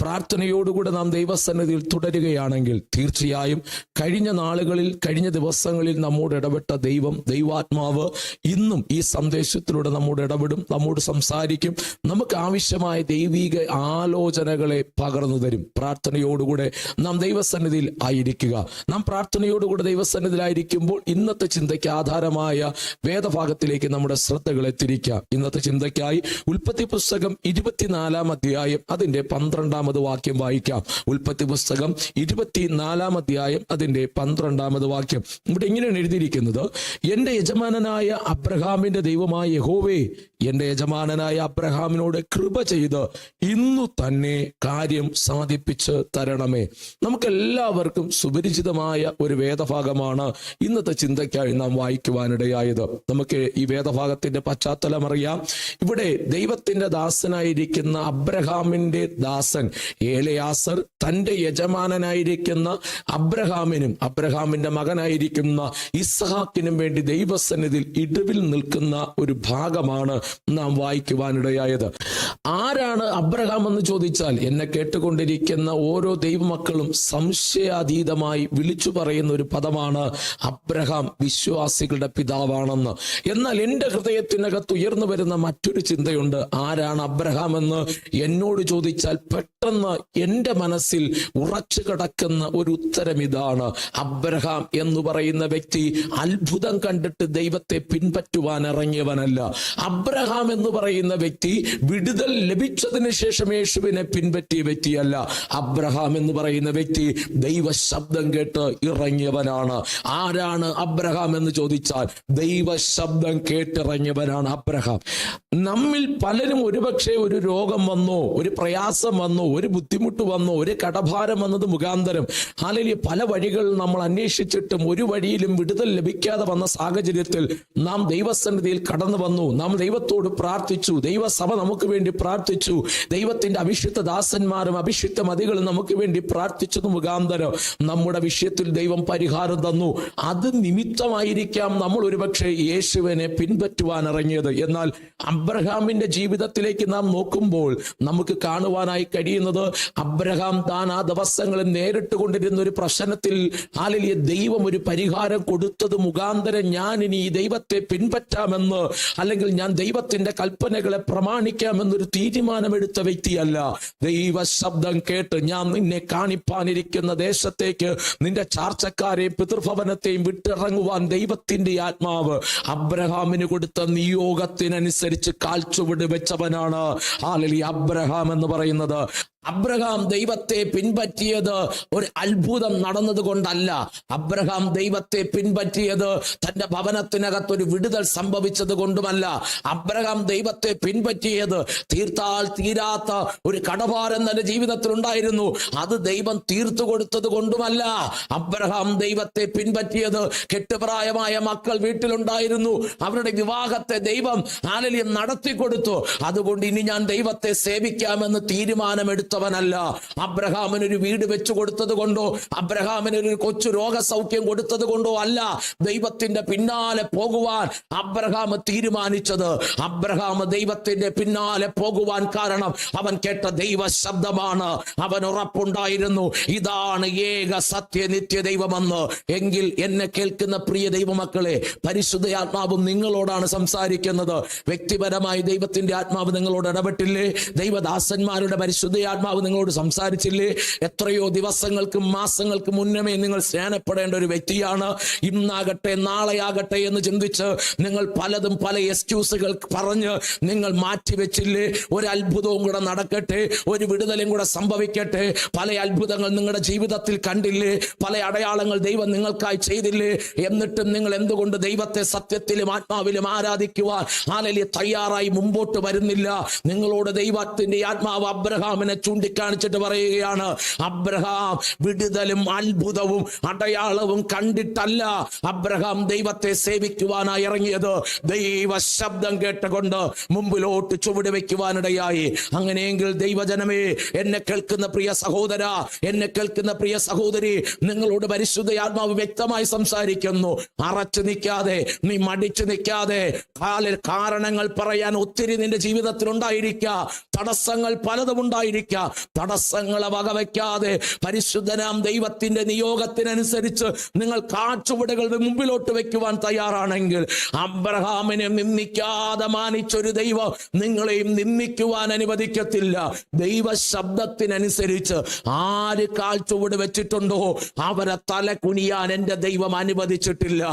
പ്രാർത്ഥനയോടുകൂടെ നാം ദൈവസന്നിധിയിൽ തുടരുകയാണെങ്കിൽ തീർച്ചയായും കഴിഞ്ഞ നാളുകളിൽ, കഴിഞ്ഞ ദിവസങ്ങളിൽ നമ്മോട് ഇടപെട്ട ദൈവാത്മാവ് ഇന്നും ഈ സന്ദേശത്തിലൂടെ നമ്മോട് ഇടപെടും, നമ്മോട് സംസാരിക്കും, നമുക്ക് ആവശ്യമായ ദൈവിക ആലോചനകളെ പകർന്നു തരും. പ്രാർത്ഥനയോടുകൂടെ നാം ദൈവസന്നിധിയിൽ ആയിരിക്കുക. നാം പ്രാർത്ഥനയോടുകൂടെ ദൈവസന്നിധിയിലായിരിക്കുമ്പോൾ ഇന്നത്തെ ചിന്തയ്ക്ക് ആധാരമായ വേദഭാഗത്തിലേക്ക് നമ്മുടെ ശ്രദ്ധകളെ തിരിക്കാം. ഇന്നത്തെ ചിന്തയ്ക്കായി ഉൽപ്പത്തി പുസ്തകം 24 അധ്യായം അതിന്റെ 12 വാക്യം വായിക്കാം. ഉൽപ്പത്തി പുസ്തകം 24 അധ്യായം അതിന്റെ 12 വാക്യം. ഇവിടെ ഇങ്ങനെയാണ് എഴുതിയിരിക്കുന്നത്: എന്റെ യജമാനനായ അബ്രഹാമിന്റെ ദൈവമായ യഹോവേ, എന്റെ യജമാനനായ അബ്രഹാമിനോട് കൃപ ചെയ്ത് ഇന്നു തന്നെ കാര്യം സാധിപ്പിച്ച് തരണമേ. നമുക്കെല്ലാവർക്കും സുപരിചിതമായ ഒരു വേദഭാഗമാണ് ഇന്നത്തെ ചിന്തയ്ക്കായി നാം വായിക്കുവാനിടയായത്. നമുക്ക് ഈ വേദഭാഗത്തിന്റെ പശ്ചാത്തലം അറിയാം. ഇവിടെ ദൈവത്തിന്റെ ദാസനായിരിക്കുന്ന അബ്രഹാമിന്റെ ദാസൻ ഏലയാസർ തന്റെ യജമാനനായിരിക്കുന്ന അബ്രഹാമിനും അബ്രഹാമിന്റെ മകനായിരിക്കുന്ന ഇസ്ഹാക്കിനും വേണ്ടി ദൈവസന്നിധിയിൽ ഇടിവിൽ നിൽക്കുന്ന ഒരു ഭാഗമാണ് നാം വായിക്കുവാനിടയായത്. ആരാണ് അബ്രഹാം എന്ന് ചോദിച്ചാൽ എന്നെ കേട്ടുകൊണ്ടിരിക്കുന്ന ഓരോ ദൈവമക്കളും സംശയാതീതമായി വിളിച്ചു പറയുന്ന ഒരു പദമാണ് അബ്രഹാം വിശ്വാസികളുടെ പിതാവാണെന്ന്. എന്നാൽ എൻ്റെ ഹൃദയത്തിനകത്ത് ഉയർന്നു വരുന്ന മറ്റൊരു ചിന്തയുണ്ട്. ആരാണ് അബ്രഹാം എന്ന് എന്നോട് ചോദിച്ചാൽ പെട്ടെന്ന് എൻ്റെ മനസ്സിൽ ഉറച്ചു കിടക്കുന്ന ഒരു ഉത്തരം ഇതാണ്: അബ്രഹാം എന്ന് പറയുന്ന വ്യക്തി അത്ഭുതം കണ്ടിട്ട് ദൈവത്തെ പിൻപറ്റുവാൻ ഇറങ്ങിയവനല്ല. അബ്രഹാം എന്ന് പറയുന്ന വ്യക്തി വിടുതൽ ലഭിച്ചതിന് ശേഷം യേശുവിനെ പിൻപറ്റിയ വ്യക്തിയല്ല. അബ്രഹാം എന്ന് പറയുന്ന വ്യക്തി ദൈവ ശബ്ദം കേട്ട് ഇറങ്ങിയവനാണ്. ആരാണ് അബ്രഹാം എന്ന് ചോദിച്ചാൽ ദൈവ ശബ്ദം കേട്ടിറങ്ങിയവനാണ് അബ്രഹാം. നമ്മിൽ പലരും ഒരുപക്ഷെ ഒരു രോഗം വന്നോ, ഒരു പ്രയാസം വന്നോ, ഒരു ബുദ്ധിമുട്ട് വന്നോ, ഒരു കടഭാരം വന്നത് മുഖാന്തരം അല്ലെങ്കിൽ പല വഴികൾ നമ്മൾ അന്വേഷിച്ചിട്ടും ഒരു വഴിയിലും വിടുതൽ ലഭിക്കാതെ വന്ന സാഹചര്യത്തിൽ നാം ദൈവസന്നിധിയിൽ കടന്നു വന്നു. നാം ദൈവത്തോട് പ്രാർത്ഥിച്ചു, ദൈവസഭ നമുക്ക് വേണ്ടി പ്രാർത്ഥിച്ചു, ദൈവത്തിന്റെ അഭിഷിക്ത ദാസന്മാരും അഭിഷിക്ത മതികളും നമുക്ക് വേണ്ടി പ്രാർത്ഥിച്ചത് മുഖാന്തരം നമ്മുടെ വിഷയത്തിൽ ദൈവം പരിഹാരം തന്നു. അത് നിമിത്തമായിരിക്കാം നമ്മൾ ഒരുപക്ഷെ യേശുവിനെ പിൻപറ്റുവാൻ ഇറങ്ങിയത്. എന്നാൽ അബ്രഹാമിന്റെ ജീവിതത്തിലേക്ക് നാം നോക്കുമ്പോൾ നമുക്ക് കാണുവാനായി കഴിയുന്നത് അബ്രഹാം താൻ ആ ദിവസങ്ങളിൽ നേരിട്ട് കൊണ്ടിരുന്ന ഒരു പ്രശ്നത്തിൽ ഹാലലിയ ദൈവം ഒരു പരിഹാരം കൊടുത്തത് മുഖാന്തരം ഞാൻ ഇനി ഈ ദൈവത്തെ പിൻപറ്റാമെന്ന് അല്ലെങ്കിൽ ഞാൻ ദൈവത്തിന്റെ കൽപ്പനകളെ പ്രമാണിക്കാമെന്നൊരു തീരുമാനമെടുത്ത വ്യക്തിയല്ല. ദൈവ ശബ്ദം കേട്ട് ഞാൻ നിന്നെ കാണിപ്പാനിരിക്കുന്ന ദേശത്തേക്ക് നിന്റെ ചാർച്ചക്കാരെയും പിതൃഭവനത്തെയും വിട്ടിറങ്ങുവാൻ ദൈവത്തിന്റെ ആത്മാവ് അബ്രഹാമിന് കൊടുത്ത നിയോഗത്തിനനുസരിച്ച് കാൽച്ചുവട് വെച്ചവനാണ് ഹാലലിയ അബ്രഹാം എന്ന് പറയുന്നത്. അബ്രഹാം ദൈവത്തെ പിൻപറ്റിയത് ഒരു അത്ഭുതം നടന്നത് കൊണ്ടല്ല. അബ്രഹാം ദൈവത്തെ പിൻപറ്റിയത് തന്റെ ഭവനത്തിനകത്തൊരു വിടുതൽ സംഭവിച്ചത് കൊണ്ടുമല്ല. അബ്രഹാം ദൈവത്തെ പിൻപറ്റിയത് തീർത്താൽ തീരാത്ത ഒരു കടഭാരം തന്റെ ജീവിതത്തിൽ ഉണ്ടായിരുന്നു, അത് ദൈവം തീർത്തു കൊടുത്തത് കൊണ്ടുമല്ല. അബ്രഹാം ദൈവത്തെ പിൻപറ്റിയത് കെട്ടുപ്രായമായ മക്കൾ വീട്ടിലുണ്ടായിരുന്നു, അവരുടെ വിവാഹത്തെ ദൈവം ആലല്യം നടത്തി കൊടുത്തു. അതുകൊണ്ട് ഇനി ഞാൻ ദൈവത്തെ സേവിക്കാമെന്ന് തീരുമാനമെടുത്തു ല്ല. അബ്രഹാമിനൊരു വീട് വെച്ചു കൊടുത്തത് കൊണ്ടോ അബ്രഹാമിനൊരു കൊച്ചു രോഗസൗഖ്യം കൊടുത്തത് കൊണ്ടോ അല്ല ദൈവത്തിന്റെ പിന്നാലെ പോകുവാൻ അബ്രഹാം തീരുമാനിച്ചത്. അബ്രഹാം ദൈവത്തിന്റെ പിന്നാലെ പോകുവാൻ കാരണം അവൻ കേട്ട ദൈവ ശബ്ദമാണ്. അവൻ ഉറപ്പുണ്ടായിരുന്നു, ഇതാണ് ഏക സത്യ നിത്യ ദൈവമെന്ന്. എങ്കിൽ എന്നെ കേൾക്കുന്ന പ്രിയ ദൈവമക്കളെ, പരിശുദ്ധ ആത്മാവും നിങ്ങളോടാണ് സംസാരിക്കുന്നത്. വ്യക്തിപരമായി ദൈവത്തിന്റെ ആത്മാവ് നിങ്ങളോട് ഇടപെട്ടില്ലേ? ദൈവദാസന്മാരുടെ പരിശുദ്ധ ആത്മാവ് നിങ്ങളോട് സംസാരിച്ചില്ലേ? എത്രയോ ദിവസങ്ങൾക്കും മാസങ്ങൾക്ക് മുന്നമേ നിങ്ങൾ സ്നാനപ്പെടേണ്ട ഒരു വ്യക്തിയാണ്. ഇന്നാകട്ടെ നാളെയാകട്ടെ എന്ന് ചിന്തിച്ച് നിങ്ങൾ പലതും പല എക്സ്ക്യൂസുകൾ പറഞ്ഞ് നിങ്ങൾ മാറ്റിവെച്ചില്ലേ? ഒരു അത്ഭുതവും കൂടെ നടക്കട്ടെ, ഒരു വിടുതലും കൂടെ സംഭവിക്കട്ടെ. പല അത്ഭുതങ്ങൾ നിങ്ങളുടെ ജീവിതത്തിൽ കണ്ടില്ലേ? പല അടയാളങ്ങൾ ദൈവം നിങ്ങൾക്കായി ചെയ്തില്ലേ? എന്നിട്ടും നിങ്ങൾ എന്തുകൊണ്ട് ദൈവത്തെ സത്യത്തിലും ആത്മാവിലും ആരാധിക്കുവാൻ ഹാലലിയ തയ്യാറായി മുമ്പോട്ട് വരുന്നില്ല? നിങ്ങളോട് ദൈവത്തിന്റെ ആത്മാവ് അബ്രഹാമിനെ ചൂണ്ടിക്കാണിച്ചിട്ട് പറയുകയാണ്, അബ്രഹാം വിടുതലും അത്ഭുതവും അടയാളവും കണ്ടിട്ടല്ല അബ്രഹാം ദൈവത്തെ സേവിക്കുവാനായി ഇറങ്ങിയത്. ദൈവ ശബ്ദം കേട്ടുകൊണ്ട് മുമ്പിലോട്ട് ചുവട് വയ്ക്കുവാനിടയായി. അങ്ങനെയെങ്കിൽ ദൈവജനമേ, എന്നെ കേൾക്കുന്ന പ്രിയ സഹോദര, എന്നെ കേൾക്കുന്ന പ്രിയ സഹോദരി, നിങ്ങളോട് പരിശുദ്ധ ആത്മാവ് വ്യക്തമായി സംസാരിക്കുന്നു. അറച്ചു നിൽക്കാതെ, നീ മടിച്ചു നിൽക്കാതെ. കാരണങ്ങൾ പറയാൻ ഒത്തിരി നിന്റെ ജീവിതത്തിൽ ഉണ്ടായിരിക്കാം, തടസ്സങ്ങൾ പലതും ഉണ്ടായിരിക്കാം. തടസ്സങ്ങളെ വകവയ്ക്കാതെ പരിശുദ്ധനാം ദൈവത്തിന്റെ നിയോഗത്തിനനുസരിച്ച് നിങ്ങൾ കാഴ്ചപ്പാടുകളുടെ മുമ്പിലോട്ട് വെക്കുവാൻ തയ്യാറാണെങ്കിൽ, അബ്രഹാമിനെ നിന്ദിക്കാതെ മാനിച്ചൊരു ദൈവം നിങ്ങളെയും നിന്ദിക്കുവാൻ അനുവദിക്കത്തില്ല. ദൈവ ശബ്ദത്തിനനുസരിച്ച് ആര് കാഴ്ചപ്പാട് വെച്ചിട്ടുണ്ടോ അവരെ തല കുനിയാൻ എന്റെ ദൈവം അനുവദിച്ചിട്ടില്ല.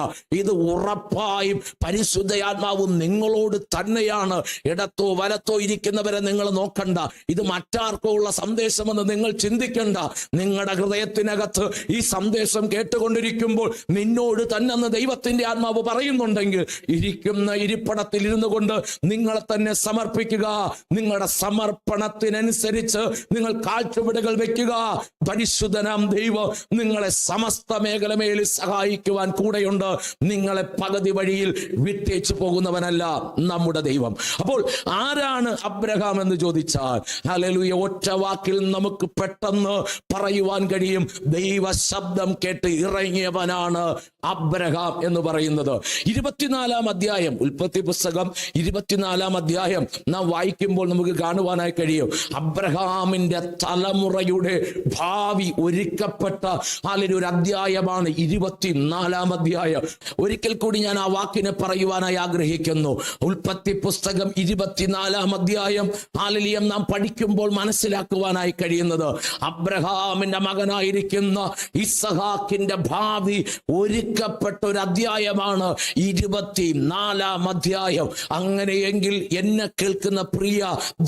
ഇത് ഉറപ്പായും പരിശുദ്ധയാത്മാവ് നിങ്ങളോട് തന്നെയാണ്. ഇടത്തോ വലത്തോ ഇരിക്കുന്നവരെ നിങ്ങൾ നോക്കണ്ട. ഇത് മറ്റാർക്കോ ഉള്ള സന്ദേശമെന്ന് നിങ്ങൾ ചിന്തിക്കണ്ട. നിങ്ങളുടെ ഹൃദയത്തിനകത്ത് ഈ സന്ദേശം കേട്ടുകൊണ്ടിരിക്കുമ്പോൾ നിന്നോട് തന്നെ ദൈവത്തിന്റെ ആത്മാവ് പറയുന്നുണ്ടെങ്കിൽ, ഇരിക്കുന്ന ഇരിപ്പിടത്തിൽ ഇരുന്നു കൊണ്ട് നിങ്ങളെ തന്നെ സമർപ്പിക്കുക. നിങ്ങളുടെ സമർപ്പണത്തിനനുസരിച്ച് നിങ്ങൾ കാഴ്ചപ്പാടുകൾ വെക്കുക. പരിശുദ്ധനാം ദൈവം നിങ്ങളെ സമസ്ത മേഖലമേൽ സഹായിക്കുവാൻ കൂടെയുണ്ട്. നിങ്ങളെ പകുതി വഴിയിൽ വിട്ടേച്ചു പോകുന്നവനല്ല നമ്മുടെ ദൈവം. അപ്പോൾ ആരാണ് അബ്രഹാം എന്ന് ചോദിച്ചാൽ, ഹല്ലേലൂയ, ഒറ്റ വാക്കിൽ നമുക്ക് പെട്ടെന്ന് പറയുവാൻ കഴിയും, ദൈവ ശബ്ദം കേട്ട് ഇറങ്ങിയവനാണ് അബ്രഹാം എന്ന് പറയുന്നത്. 24-ാം അധ്യായം, ഉൽപ്പത്തി പുസ്തകം 24-ാം അധ്യായം നാം വായിക്കുമ്പോൾ നമുക്ക് കാണുവാനായി കഴിയും, അബ്രഹാമിന്റെ തലമുറയുടെ ഭാവി ഒരുക്കപ്പെട്ട ഒരു അധ്യായമാണ് 24-ാം അധ്യായം. ഒരിക്കൽ കൂടി ഞാൻ ആ വാക്കിനെ പറയുവാനായി ആഗ്രഹിക്കുന്നു. ഉൽപ്പത്തി പുസ്തകം 24-ാം അധ്യായം ഹല്ലേലൂയ നാം പഠിക്കുമ്പോൾ മനസ്സിലാക്കുവാനായി കഴിയുന്നത്, അബ്രഹാമിന്റെ മകനായിരിക്കുന്ന ഇസ്ഹാക്കിന്റെ ഭാവി ഒരുക്കപ്പെട്ട ഒരു അധ്യായമാണ് 24-ാം അധ്യായം. അങ്ങനെയെങ്കിൽ എന്നെ കേൾക്കുന്ന പ്രിയ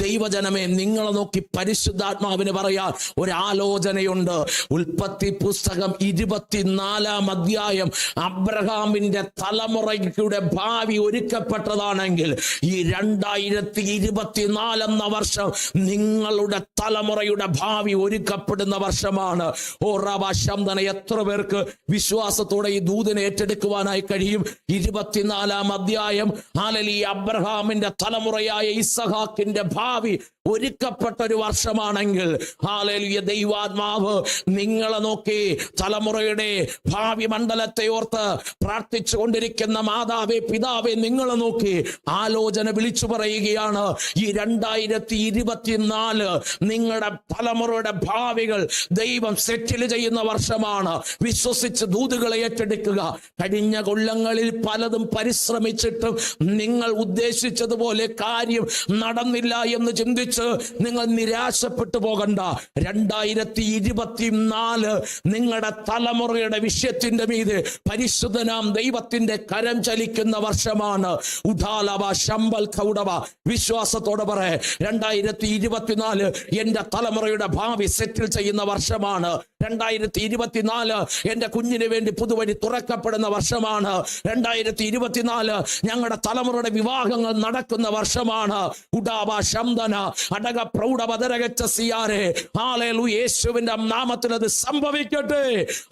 ദൈവജനമേ, നിങ്ങളെ നോക്കി പരിശുദ്ധാത്മാവിന് പറയാൻ ഒരാലോചനയുണ്ട്. ഉൽപ്പത്തി പുസ്തകം 24-ാം അധ്യായം അബ്രഹാമിന്റെ തലമുറയുടെ ഭാവി ഒരുക്കപ്പെട്ടതാണെങ്കിൽ, ഈ 2024 എന്ന വർഷം നിങ്ങളുടെ തലമുറയുടെ ഭാവി ഒരുക്കപ്പെടുന്ന വർഷമാണ്. ഓ റബശംദന, എത്ര പേർക്ക് വിശ്വാസത്തോടെ ഈ ദൂതിനെ ഏറ്റെടുക്കുവാനായി കഴിയും? 24-ാം അധ്യായം ഹല്ലേലൂയ, അബ്രഹാമിന്റെ തലമുറയായ ഇസ്ഹാക്കിന്റെ ഭാവി ഒരുക്കപ്പെട്ട ഒരു വർഷമാണെങ്കിൽ, ഹല്ലേലൂയ, ദൈവാത്മാവ് നിങ്ങളെ നോക്കി തലമുറയുടെ ഭാവി മണ്ഡലത്തെ ഓർത്ത് പ്രാർത്ഥിച്ചു കൊണ്ടിരിക്കുന്ന മാതാവേ, പിതാവേ, നിങ്ങളെ നോക്കി ആലോചന വിളിച്ചു പറയുകയാണ്. ഈ 2024 നിങ്ങളുടെ തലമുറയുടെ ഭാവികൾ ദൈവം സെറ്റിൽ ചെയ്യുന്ന വർഷമാണ്. വിശ്വസിച്ച് ദൂതുകളെ ഏറ്റെടുക്കുക. കഴിഞ്ഞ കൊല്ലങ്ങളിൽ പലതും പരിശ്രമിച്ചിട്ടും നിങ്ങൾ ഉദ്ദേശിച്ചതുപോലെ കാര്യം നടന്നില്ല എന്ന് ചിന്തിച്ച് നിങ്ങൾ നിരാശപ്പെട്ടു പോകണ്ട. 2024 നിങ്ങളുടെ തലമുറയുടെ വിഷയത്തിന്റെ മീതെ പരിശുദ്ധനാം ദൈവത്തിന്റെ കരം ചലിക്കുന്ന വർഷമാണ്. ഉദാലവ ശമ്പൽ കൗഡവ, വിശ്വാസത്തോടെ പറ, 2024 എന്റെ തലമുറയുടെ ഭാവി സെറ്റിൽ ചെയ്യുന്ന വർഷമാണ്. 2024 എന്റെ കുഞ്ഞിന് വേണ്ടി പുതുവഴി തുറക്കപ്പെടുന്ന വർഷമാണ്. 2024 ഞങ്ങളുടെ തലമുറയുടെ വിവാഹങ്ങൾ നടക്കുന്ന വർഷമാണ്. ഉഡാബ ശംദന അടക പ്രൗഢവതരകച്ച സിയാരെ, ഹല്ലേലൂയ, യേശുവിന്റെ നാമത്തിൽ അത് സംഭവിക്കട്ടെ.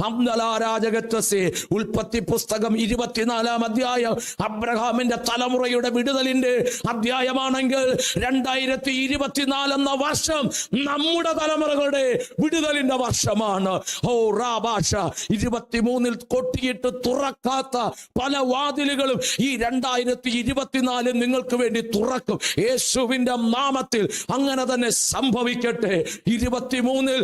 അംദലാരാജകറ്റസി, ഉൽപ്പത്തി പുസ്തകം 24-ാം അധ്യായം അബ്രഹാമിന്റെ തലമുറയുടെ വിടുതലിന്റെ അധ്യായമാണെങ്കിൽ, 2024 എന്ന വർഷം നമ്മുടെ തലമുറകളുടെ വിടുതലിന്റെ വർഷമാണ്. ഓ റാബാഷ, 23-ൽ കൊട്ടിയിട്ട് തുറക്കാത്ത പല വാതിലുകളും ഈ 2024 നിങ്ങൾക്ക് വേണ്ടി തുറക്കും. യേശുവിന്റെ നാമത്തിൽ അങ്ങനെ തന്നെ സംഭവിക്കട്ടെ. 23-ൽ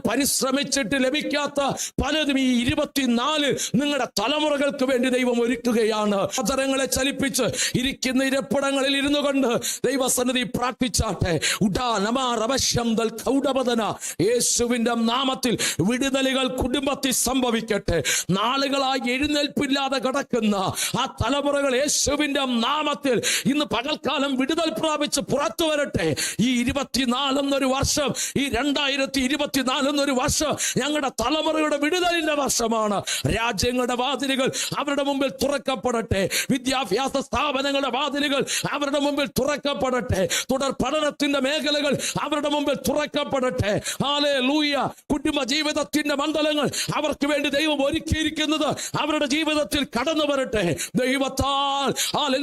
പരിശ്രമിച്ചിട്ട് ലഭിക്കാത്ത പലതും ഈ 24 നിങ്ങളുടെ തലമുറകൾക്ക് വേണ്ടി ദൈവം ഒരുക്കുകയാണ്. അതരങ്ങളെ ചലിപ്പിച്ച് ഇരിക്കുന്ന ഇരപ്പിടങ്ങളിൽ ഇരുന്നു കൊണ്ട് ദൈവസന്നിധി പ്രാർത്ഥിച്ചാട്ടെ. യേശുവിന്റെ നാമത്തിൽ വിടുതലുകൾ കുടുംബത്തിൽ സംഭവിക്കട്ടെ. നാളുകളായി എഴുന്നേൽപ്പില്ലാതെ കിടക്കുന്ന ആ തലമുറകൾ യേശുവിന്റെ നാമത്തിൽ ഇന്ന് പകൽക്കാലം വിടുതൽ പ്രാപിച്ച് പുറത്തു വരട്ടെ. ഈ 24 എന്നൊരു വർഷം, ഈ 2024 എന്നൊരു വർഷം ഞങ്ങളുടെ തലമുറയുടെ വിടുതലിന്റെ വർഷമാണ്. രാജ്യങ്ങളുടെ വാതിലുകൾ അവരുടെ മുമ്പിൽ തുറക്കപ്പെടട്ടെ. വിദ്യാഭ്യാസ സ്ഥാപനങ്ങളുടെ വാതിലുകൾ അവരുടെ മുമ്പിൽ തുറക്കപ്പെടട്ടെ. തുടർ പഠനത്തിന്റെ മേഖലകൾ അവരുടെ മുമ്പിൽ തുറക്കപ്പെടട്ടെ. ഹല്ലേലൂയ. കുടുംബ ജീവിതത്തിന്റെ മണ്ഡലങ്ങൾ അവർക്ക് വേണ്ടി ദൈവം ഒരുക്കിയിരിക്കുന്നത് അവരുടെ ജീവിതത്തിൽ കടന്നു വരട്ടെ. ദൈവത്താൽ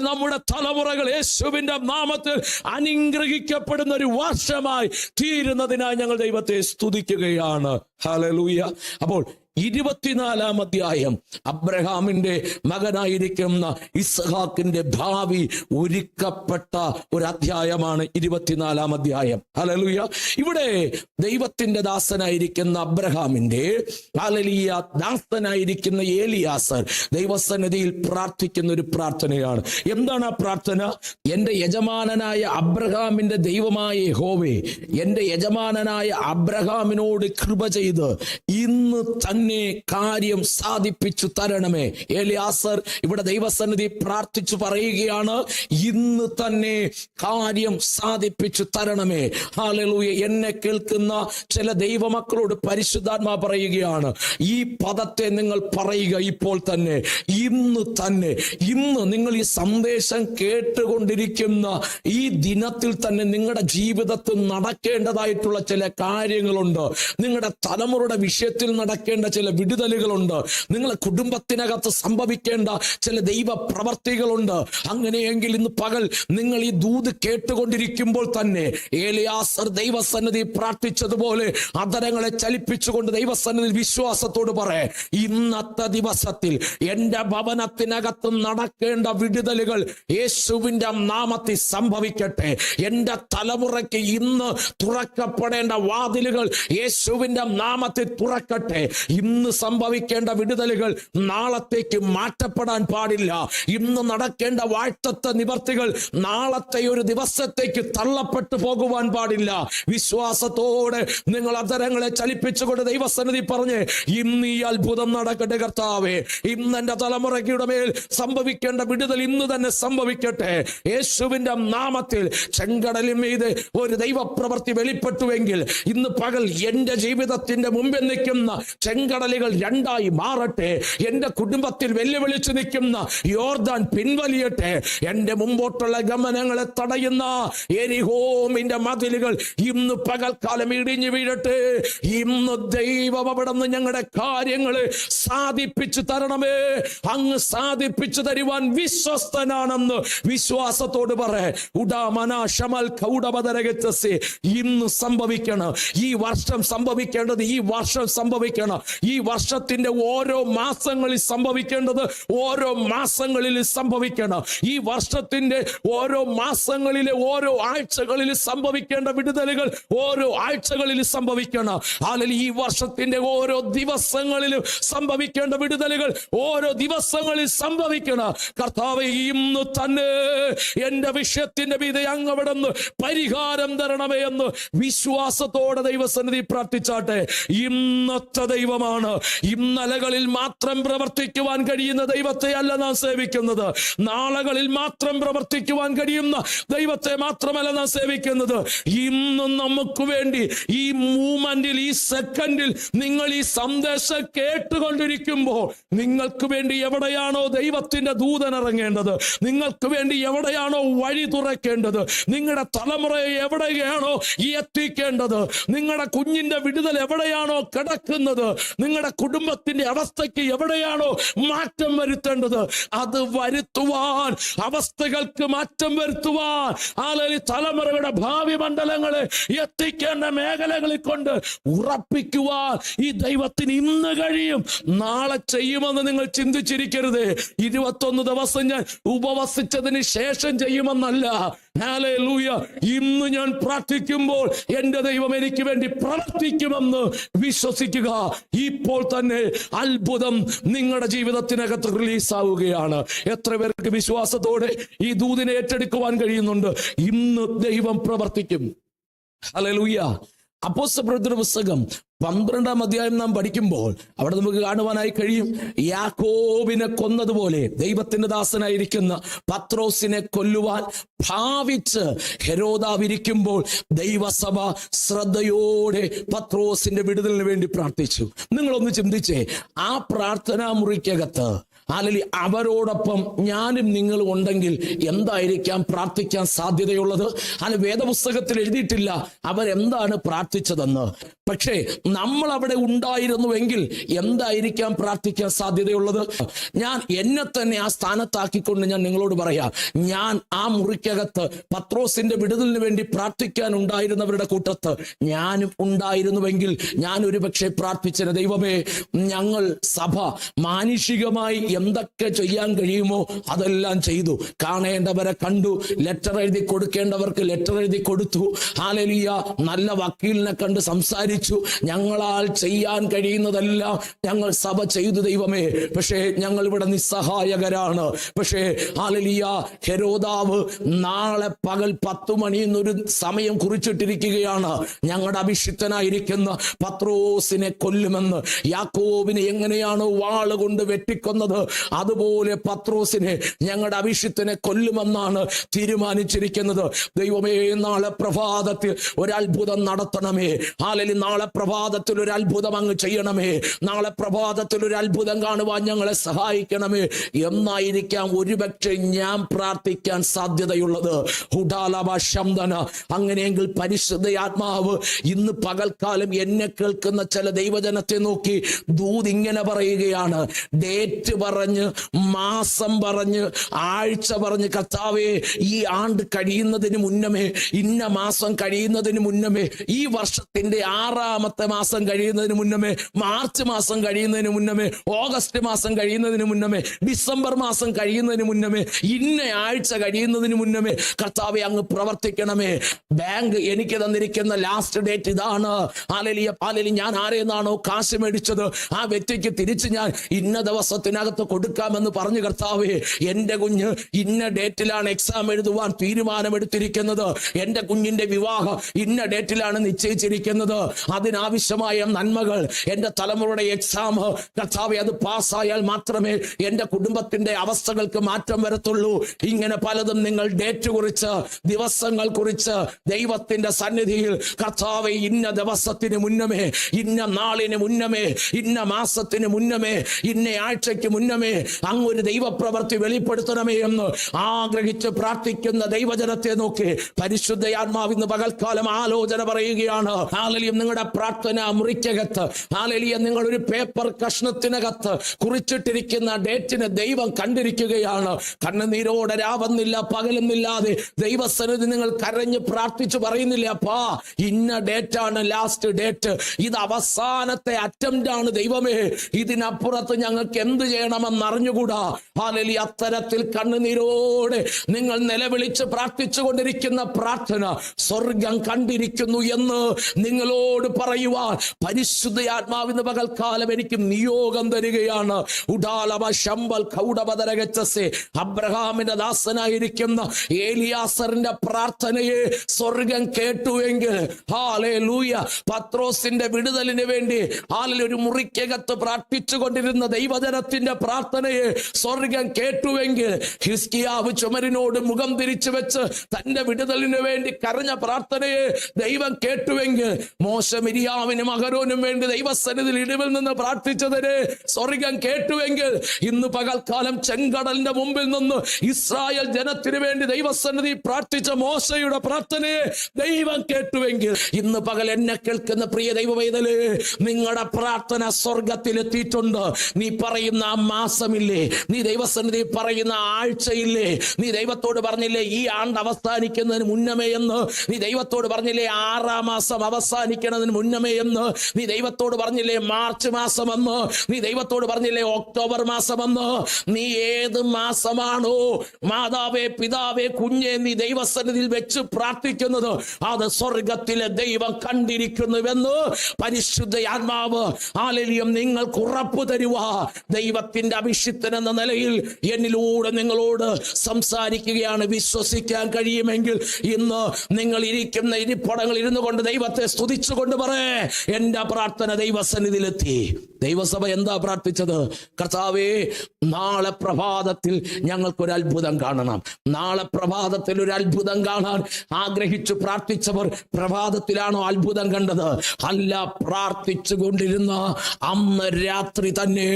നമ്മുടെ തലമുറകൾ യേശുവിന്റെ നാമത്തിൽ അനുഗ്രഹിക്കപ്പെടുന്ന ഒരു വർഷമായി തീരുന്നതിനായി ഞങ്ങൾ ദൈവത്തെ സ്തുതിക്കുകയാണ്. ഹല്ലേലൂയ. അപ്പോൾ 24-ാം അധ്യായം അബ്രഹാമിന്റെ മകനായിരിക്കുന്ന ഇസ്ഹാക്കിന്റെ ഭാവി ഒരുക്കപ്പെട്ട ഒരു അധ്യായമാണ് 24-ാം അധ്യായം. ഹല്ലേലൂയ. ഇവിടെ ദൈവത്തിന്റെ ദാസനായിരിക്കുന്ന അബ്രഹാമിന്റെ ഹല്ലേലൂയ ദാസനായിരിക്കുന്ന ഏലിയാസർ ദൈവസന്നിധിയിൽ പ്രാർത്ഥിക്കുന്ന ഒരു പ്രാർത്ഥനയാണ്. എന്താണ് ആ പ്രാർത്ഥന? എന്റെ യജമാനനായ അബ്രഹാമിന്റെ ദൈവമായ യഹോവേ, എന്റെ യജമാനനായ അബ്രഹാമിനോട് കൃപ ചെയ്ത് ഇന്ന് തന്നെ കാര്യം സാധിപ്പിച്ചു തരണമേ. ഏലിയാസർ ഇവിടെ ദൈവസന്നിധി പ്രാർത്ഥിച്ചു പറയുകയാണ്, ഇന്ന് തന്നെ കാര്യം സാധിപ്പിച്ചു തരണമേ. ഹല്ലേലൂയ. എന്നെ കേൾക്കുന്ന ചില ദൈവമക്കളോട് പരിശുദ്ധാത്മാ പറയുകയാണ്, ഈ പദത്തെ നിങ്ങൾ പറയുക ഇപ്പോൾ തന്നെ, ഇന്ന് തന്നെ. ഇന്ന് നിങ്ങൾ ഈ സന്ദേശം കേട്ടുകൊണ്ടിരിക്കുന്ന ഈ ദിനത്തിൽ തന്നെ നിങ്ങളുടെ ജീവിതത്തിൽ നടക്കേണ്ടതായിട്ടുള്ള ചില കാര്യങ്ങളുണ്ട്. നിങ്ങളുടെ തലമുറയുടെ വിഷയത്തിൽ നടക്കേണ്ട ചില വിടുതലുകളുണ്ട്. നിങ്ങളുടെ കുടുംബത്തിനകത്ത് സംഭവിക്കേണ്ട ചില ദൈവ പ്രവർത്തികളുണ്ട്. അങ്ങനെയെങ്കിൽ ഇന്ന് പകൽ നിങ്ങൾ ഈ ദൂത് കേട്ടുകൊണ്ടിരിക്കുമ്പോൾ തന്നെ ഏലിയാസർ ദൈവസന്നിധി പ്രാർത്ഥിച്ചതുപോലെ അധരങ്ങളെ ചലിപ്പിച്ചുകൊണ്ട് ദൈവസന്നിധി വിശ്വാസത്തോട് പറയേ, ഇന്നത്തെ ദിവസത്തിൽ എന്റെ ഭവനത്തിനകത്ത് നടക്കേണ്ട വിടുതലുകൾ യേശുവിന്റെ നാമത്തിൽ സംഭവിക്കട്ടെ. എന്റെ തലമുറയ്ക്ക് ഇന്ന് തുറക്കപ്പെടേണ്ട വാതിലുകൾ യേശുവിന്റെ നാമത്തിൽ തുറക്കട്ടെ. ഇന്ന് സംഭവിക്കേണ്ട വിടുതലുകൾ നാളത്തേക്ക് മാറ്റപ്പെടാൻ പാടില്ല. ഇന്ന് നടക്കേണ്ട വാഴ്ത്തത്തെ നിവർത്തികൾ നാളത്തെ ഒരു ദിവസത്തേക്ക് തള്ളപ്പെട്ടു പോകുവാൻ പാടില്ല. വിശ്വാസത്തോടെ നിങ്ങൾ അധരങ്ങളെ ചലിപ്പിച്ചുകൊണ്ട് ദൈവസന്നിധി പറഞ്ഞ്, ഇന്ന് ഈ അത്ഭുതം നടക്കട്ടെ കർത്താവേ. ഇന്ന് എന്റെ തലമുറയ്ക്കുടെ മേൽ സംഭവിക്കേണ്ട വിടുതൽ ഇന്ന് തന്നെ സംഭവിക്കട്ടെ യേശുവിന്റെ നാമത്തിൽ. ചെങ്കടലിൽ മീതെ ഒരു ദൈവപ്രവൃത്തി വെളിപ്പെട്ടുവെങ്കിൽ ഇന്ന് പകൽ എന്റെ ജീവിതത്തിന്റെ മുമ്പിൽ നിൽക്കുന്ന ചെങ്കടലുകൾ രണ്ടായി മാറട്ടെ. എന്റെ കുടുംബത്തിൽ വെല്ലുവിളിച്ചു നിൽക്കുന്ന യോർദാൻ പിൻവലിയട്ടെ. എന്റെ മുമ്പോട്ടുള്ള ഗമനങ്ങളെ തടയുന്ന എരിഹോമിന്റെ മതിലുകൾ ഇന്ന് പകൽക്കാലം ഇടിഞ്ഞു വീഴട്ടെ. ഇന്ന് ദൈവം അവിടെ നിന്ന് ഞങ്ങളുടെ കാര്യങ്ങളെ സാധിപ്പിച്ചു തരണമേ. അങ്ങ് സാധിപ്പിച്ചു തരുവാൻ വിശ്വസ്തനാണെന്ന് വിശ്വാസത്തോട് പറയേ. ഇന്ന് സംഭവിക്കണം. ഈ വർഷം സംഭവിക്കേണ്ടത് ഈ വർഷം സംഭവിക്കണം. ഈ വർഷത്തിന്റെ ഓരോ മാസങ്ങളിൽ സംഭവിക്കേണ്ടത് ഓരോ മാസങ്ങളിൽ സംഭവിക്കണം. ഈ വർഷത്തിന്റെ ഓരോ മാസങ്ങളിലെ ഓരോ ആഴ്ചകളിൽ സംഭവിക്കേണ്ട വിടുതലുകൾ ഓരോ ആഴ്ചകളിൽ സംഭവിക്കണം. അല്ലെങ്കിൽ ഈ വർഷത്തിന്റെ ഓരോ ദിവസങ്ങളിലും സംഭവിക്കേണ്ട വിടുതലുകൾ ഓരോ ദിവസങ്ങളിൽ സംഭവിക്കണം. കർത്താവേ, ഇന്ന് തന്നെ എന്റെ വിഷയത്തിന്റെ മീതെ അങ്ങ് അവിടെ നിന്ന് പരിഹാരം തരണമേ എന്ന് വിശ്വാസത്തോടെ ദൈവസന്നിധി പ്രാർത്ഥിച്ചാട്ടെ. ഇന്നത്തെ ദൈവമാണ്. ഇന്നലകളിൽ മാത്രം പ്രവർത്തിക്കുവാൻ കഴിയുന്ന ദൈവത്തെ അല്ല നാം സേവിക്കുന്നത്. നാളുകളിൽ മാത്രം പ്രവർത്തിക്കുവാൻ കഴിയുന്ന ദൈവത്തെ മാത്രമല്ല നാം സേവിക്കുന്നത്. ഇന്നും നമുക്ക് വേണ്ടി ഈ മൂമെന്റിൽ, ഈ സെക്കൻഡിൽ നിങ്ങൾ ഈ സന്ദേശം കേട്ടുകൊണ്ടിരിക്കുമ്പോൾ നിങ്ങൾക്ക് വേണ്ടി എവിടെയാണോ ദൈവത്തിന്റെ ദൂതൻ ഇറങ്ങേണ്ടത്, നിങ്ങൾക്ക് വേണ്ടി എവിടെയാണോ വഴി തുറക്കേണ്ടത്, നിങ്ങളുടെ തലമുറയെ എവിടെയാണോ എത്തിക്കേണ്ടത്, നിങ്ങളുടെ കുഞ്ഞിന്റെ വിടുതൽ എവിടെയാണോ കിടക്കുന്നത്, നിങ്ങളുടെ കുടുംബത്തിന്റെ അവസ്ഥയ്ക്ക് എവിടെയാണോ മാറ്റം വരുത്തേണ്ടത്, അത് വരുത്തുവാൻ, അവസ്ഥകൾക്ക് മാറ്റം വരുത്തുവാൻ, അല്ലെങ്കിൽ തലമുറയുടെ ഭാവി മണ്ഡലങ്ങളെ എത്തിക്കേണ്ട മേഖലകളിൽ കൊണ്ട് ഉറപ്പിക്കുവാൻ ഈ ദൈവത്തിന് ഇന്ന് കഴിയും. നാളെ ചെയ്യുമെന്ന് നിങ്ങൾ ചിന്തിച്ചിരിക്കരുത്. 21 ദിവസം ഞാൻ ഉപവസിച്ചതിന് ശേഷം ചെയ്യുമെന്നല്ല. ഹല്ലേലൂയ. ഇന്ന് ഞാൻ പ്രാർത്ഥിക്കുമ്പോൾ എന്റെ ദൈവം എനിക്ക് വേണ്ടി പ്രവർത്തിക്കുമെന്ന് വിശ്വസിക്കുക. ഇപ്പോൾ തന്നെ അത്ഭുതം നിങ്ങളുടെ ജീവിതത്തിനകത്ത് റിലീസ് ആവുകയാണ്. എത്ര പേർക്ക് വിശ്വാസത്തോടെ ഈ ദൂതിനെ ഏറ്റെടുക്കുവാൻ കഴിയുന്നുണ്ട്? ഇന്ന് ദൈവം പ്രവർത്തിക്കും. ഹല്ലേലൂയ. അപ്പോസ്തലരുടെ പുസ്തകം 12-ാം അധ്യായം നാം പഠിക്കുമ്പോൾ അവിടെ നമുക്ക് കാണുവാനായി കഴിയും, യാക്കോബിനെ കൊന്നതുപോലെ ദൈവത്തിന്റെ ദാസനായിരിക്കുന്ന പത്രോസിനെ കൊല്ലുവാൻ ഭാവിച്ച് ഹെരോദാവിരിക്കുമ്പോൾ ദൈവസഭ ശ്രദ്ധയോടെ പത്രോസിന്റെ വിടുതലിന് വേണ്ടി പ്രാർത്ഥിച്ചു. നിങ്ങളൊന്ന് ചിന്തിച്ചേ, ആ പ്രാർത്ഥനാ മുറിക്കകത്ത് അല്ലെങ്കിൽ അവരോടൊപ്പം ഞാനും നിങ്ങളും ഉണ്ടെങ്കിൽ എന്തായിരിക്കാം പ്രാർത്ഥിക്കാൻ സാധ്യതയുള്ളത്? അല്ല, വേദപുസ്തകത്തിൽ എഴുതിയിട്ടില്ല അവരെന്താണ് പ്രാർത്ഥിച്ചതെന്ന്. പക്ഷേ നമ്മൾ അവിടെ ഉണ്ടായിരുന്നുവെങ്കിൽ എന്തായിരിക്കാം പ്രാർത്ഥിക്കാൻ സാധ്യതയുള്ളത്? ഞാൻ എന്നെ തന്നെ ആ സ്ഥാനത്താക്കിക്കൊണ്ട് ഞാൻ നിങ്ങളോട് പറയാം, ഞാൻ ആ മുറിക്കകത്ത് പത്രോസിന്റെ വിടുതലിന് വേണ്ടി പ്രാർത്ഥിക്കാൻ ഉണ്ടായിരുന്നവരുടെ കൂട്ടത്ത് ഞാനും ഉണ്ടായിരുന്നുവെങ്കിൽ ഞാൻ ഒരുപക്ഷെ പ്രാർത്ഥിച്ചത്, ദൈവമേ, ഞങ്ങൾ സഭ മാനുഷികമായി എന്തൊക്കെ ചെയ്യാൻ കഴിയുമോ അതെല്ലാം ചെയ്തു. കാണേണ്ടവരെ കണ്ടു, ലെറ്റർ എഴുതി കൊടുക്കേണ്ടവർക്ക് ലെറ്റർ എഴുതി കൊടുത്തു. ഹല്ലേലൂയ. നല്ല വക്കീലിനെ കണ്ട് സംസാരിച്ചു. ഞങ്ങളാൽ ചെയ്യാൻ കഴിയുന്നതെല്ലാം ഞങ്ങൾ സഭ ചെയ്തു ദൈവമേ. പക്ഷേ ഞങ്ങൾ ഇവിടെ നിസ്സഹായകരാണ്. പക്ഷേ ഹല്ലേലൂയ, ഹെരോദാവ് നാളെ പകൽ 10 മണിയെന്നൊരു സമയം കുറിച്ചിട്ടിരിക്കുകയാണ്. ഞങ്ങളുടെ അഭിഷിക്തനായിരിക്കുന്ന പത്രോസിനെ കൊല്ലുമെന്ന്. യാക്കോബിനെ എങ്ങനെയാണോ വാള് കൊണ്ട് വെട്ടിക്കൊന്നത്, അതുപോലെ പത്രോസിനെ ഞങ്ങളുടെ അഭിഷിക്തനെ കൊല്ലുമെന്നാണ് തീരുമാനിച്ചിരിക്കുന്നത്. ദൈവമേ, നാളെ പ്രഭാതത്തിൽ ഒരത്ഭുതം നടത്തണമേ. ഹല്ലേലൂയ. നാളെ പ്രഭാതത്തിൽ ഒരു അത്ഭുതം അങ്ങ് ചെയ്യണമേ. നാളെ പ്രഭാതത്തിൽ ഒരു അത്ഭുതം കാണുവാൻ ഞങ്ങളെ സഹായിക്കണമേ എന്നായിരിക്കാം ഒരുപക്ഷെ ഞാൻ പ്രാർത്ഥിക്കാൻ സാധ്യതയുള്ളത്. അങ്ങനെയെങ്കിൽ പരിശുദ്ധ ആത്മാവ് ഇന്ന് പകൽക്കാലം എന്നെ കേൾക്കുന്ന ചില ദൈവജനത്തെ നോക്കി ദൂതിങ്ങനെ പറയുകയാണ്. ഡേറ്റ് പറഞ്ഞ്, മാസം പറഞ്ഞ്, ആഴ്ച പറഞ്ഞ്, കർത്താവേ, ഈ ആണ്ട് കഴിയുന്നതിന് മുന്നമേ, ഇന്ന മാസം കഴിയുന്നതിന് മുന്നമേ, ഈ വർഷത്തിന്റെ 6ാമത്തെ മാസം കഴിയുന്നതിന് മുന്നമേ, മാർച്ച് മാസം കഴിയുന്നതിന് മുന്നമേ, ഓഗസ്റ്റ് മാസം കഴിയുന്നതിന് മുന്നമേ, ഡിസംബർ മാസം കഴിയുന്നതിന് മുന്നമേ, ഇന്ന ആഴ്ച കഴിയുന്നതിന് മുന്നമേ കർത്താവേ അങ്ങ് പ്രവർത്തിക്കണമേ. ബാങ്ക് എനിക്ക് തന്നിരിക്കുന്ന ലാസ്റ്റ് ഡേറ്റ് ഇതാണ്. ഹല്ലേലൂയ. ഞാൻ ആരെന്നാണോ കാശ് മേടിച്ചത് ആ വ്യക്തിക്ക് തിരിച്ച് ഞാൻ ഇന്ന ദിവസത്തിനകത്ത് കൊടുക്കാമെന്ന് പറഞ്ഞു. കർത്താവേ, എന്റെ കുഞ്ഞ് ഇന്ന ഡേറ്റിലാണ് എക്സാം എഴുതുവാൻ തീരുമാനമെടുത്തിരിക്കുന്നത്. എന്റെ കുഞ്ഞിന്റെ വിവാഹം ഇന്ന ഡേറ്റിലാണ് നിശ്ചയിച്ചിരിക്കുന്നത്. അതിനാവശ്യമായ നന്മകൾ, എന്റെ തലമുറയുടെ എക്സാം കർത്താവേ, അത് പാസ്സായാൽ മാത്രമേ എന്റെ കുടുംബത്തിന്റെ അവസ്ഥകൾക്ക് മാറ്റം വരത്തുള്ളൂ. ഇങ്ങനെ പലതും നിങ്ങൾ ഡേറ്റ് കുറിച്ച്, ദിവസങ്ങൾ കുറിച്ച് ദൈവത്തിന്റെ സന്നിധിയിൽ കർത്താവേ, ഇന്ന ദിവസത്തിന് മുന്നമേ, ഇന്ന നാളിന് മുന്നമേ, ഇന്ന മാസത്തിന് മുന്നമേ, ഇന്ന ആഴ്ചയ്ക്ക് മുന്നമേ അങ്ങൊരു ദൈവപ്രവൃത്തി വെളിപ്പെടുത്തണമേ എന്ന് ആഗ്രഹിച്ച് പ്രാർത്ഥിക്കുന്ന ദൈവജനത്തെ നോക്കി പരിശുദ്ധ ആത്മാവ് ഇന്ന് പകൽക്കാലം ആലോചന പറയുകയാണ്. ഹല്ലേലൂയ. നിങ്ങളുടെ പ്രാർത്ഥന മുറിക്കകത്ത്, ഹല്ലേലൂയ, നിങ്ങൾ ഒരു പേപ്പർ കഷ്ണത്തിനകത്ത് കുറിച്ചിട്ടിരിക്കുന്ന ഡേറ്റിന് ദൈവം കണ്ടിരിക്കുകയാണ്. കണ്ണുനീരോടെ രാവെന്നില്ല പകലെന്നില്ലാതെ ദൈവസന്നിധി നിങ്ങൾ കരഞ്ഞ് പ്രാർത്ഥിച്ചു പറയുന്നില്ല, അപ്പാ, ഇന്ന ഡേറ്റാണ് ലാസ്റ്റ് ഡേറ്റ്, ഇത് അവസാനത്തെ അറ്റംപ്റ്റ് ആണ് ദൈവമേ, ഇതിനപ്പുറത്ത് ഞങ്ങൾക്ക് എന്ത് ചെയ്യണമെന്ന് അറിഞ്ഞുകൂടാ. ഹല്ലേലൂയ. അത്തരത്തിൽ കണ്ണുനീരോടെ നിങ്ങൾ നിലവിളിച്ച് പ്രാർത്ഥിച്ചു കൊണ്ടിരിക്കുന്ന പ്രാർത്ഥന സ്വർഗം കണ്ടിരിക്കുന്നു എന്ന് നിങ്ങളോട് പറയുവാൻ പരിശുദ്ധ ആത്മാവിന്റെ പകൽക്കാലം എനിക്ക് നിയോഗം തരികയാണ്. അബ്രഹാമിന്റെ ദാസനായിരിക്കുന്ന ഏലിയാസറിന്റെ പ്രാർത്ഥനയെ സ്വർഗം കേട്ടുവെങ്കിൽ, ഹല്ലേലൂയ, പത്രോസിന്റെ വിടുതലിന് വേണ്ടി ഒരു മുറിക്കകത്ത് പ്രാർത്ഥിച്ചു കൊണ്ടിരുന്ന ദൈവജനത്തിന്റെ പ്രാർത്ഥനയെ സ്വർഗം കേട്ടുവെങ്കിൽ, ഹിസ്കിയാവ് ചുമരിനോട് മുഖം തിരിച്ചു വെച്ച് തന്റെ വിടുതലിന് വേണ്ടി കരഞ്ഞ പ്രാർത്ഥനയെ ദൈവം കേട്ടുവെങ്കിൽ, മോശ മിരിയാമിനും അഹരോനും വേണ്ടി ദൈവസന്നിധിയിൽ ഇടിവിൽ നിന്ന് പ്രാർത്ഥിച്ചതിനെ സ്വർഗം കേട്ടുവെങ്കിൽ, ഇന്ന് പകൽക്കാലം ചെങ്കടലിന്റെ മുമ്പിൽ നിന്ന് ഇസ്രായേൽ ജനത്തിന് വേണ്ടി ദൈവസന്നിധി പ്രാർത്ഥിച്ച മോശയുടെ പ്രാർത്ഥനയെ ദൈവം കേട്ടുവെങ്കിൽ, ഇന്ന് പകൽ എന്നെ കേൾക്കുന്ന പ്രിയ ദൈവവേദലേ, നിങ്ങളുടെ പ്രാർത്ഥന സ്വർഗത്തിലെത്തിയിട്ടുണ്ട്. നീ പറയുന്ന ആ മാസമില്ലേ, നീ ദൈവസന്നിധി പറയുന്ന ആഴ്ചയില്ലേ, നീ ദൈവത്തോട് പറഞ്ഞില്ലേ ഈ ആണ്ട് അവസാനിക്കുന്നതിന് മുന്നമേ എന്ന്, നീ ദൈവത്തോട് പറഞ്ഞില്ലേ 6ാം മാസം അവസാനിക്കുന്നതിന് മുന്നമേ എന്ന്, നീ ദൈവത്തോട് പറഞ്ഞില്ലേ മാർച്ച് മാസമെന്ന്, നീ ദൈവത്തോട് പറഞ്ഞില്ലേ ഒക്ടോബർ മാസമെന്ന്. നീ ഏത് മാസമാണോ മാതാവേ, പിതാവേ, കുഞ്ഞെ നീ ദൈവസന്നിധിയിൽ വെച്ച് പ്രാർത്ഥിക്കുന്നത്, അത് സ്വർഗത്തിലെ ദൈവം കണ്ടിരിക്കുന്നുവെന്ന് പരിശുദ്ധ ആത്മാവ് ഹല്ലേലൂയ നിങ്ങൾക്ക് ഉറപ്പ് തരുക. ദൈവത്തിന്റെ അഭിഷിക്തൻ എന്ന നിലയിൽ എന്നിലൂടെ നിങ്ങളോട് സംസാരിക്കുകയാണ്. വിശ്വസിക്കാൻ കഴിയുമെങ്കിൽ ഇന്ന് നിങ്ങൾ ഇരിക്കുന്ന ഇരിപ്പിടങ്ങൾ ഇരുന്നു കൊണ്ട് ദൈവത്തെ സ്തുതിച്ചുകൊണ്ട് പറയേ, എന്റെ പ്രാർത്ഥന ദൈവസന്നിധിയിലെത്തി. ദൈവസഭ എന്താ പ്രാർത്ഥിച്ചത്? കർത്താവേ, നാളെ പ്രഭാതത്തിൽ ഞങ്ങൾക്കൊരു അത്ഭുതം കാണണം. നാളെ പ്രഭാതത്തിൽ ഒരു അത്ഭുതം കാണാൻ ആഗ്രഹിച്ചു പ്രാർത്ഥിച്ചവർ പ്രഭാതത്തിലാണോ അത്ഭുതം കണ്ടത്? അല്ല, പ്രാർത്ഥിച്ചു കൊണ്ടിരുന്ന അന്ന് രാത്രി തന്നെ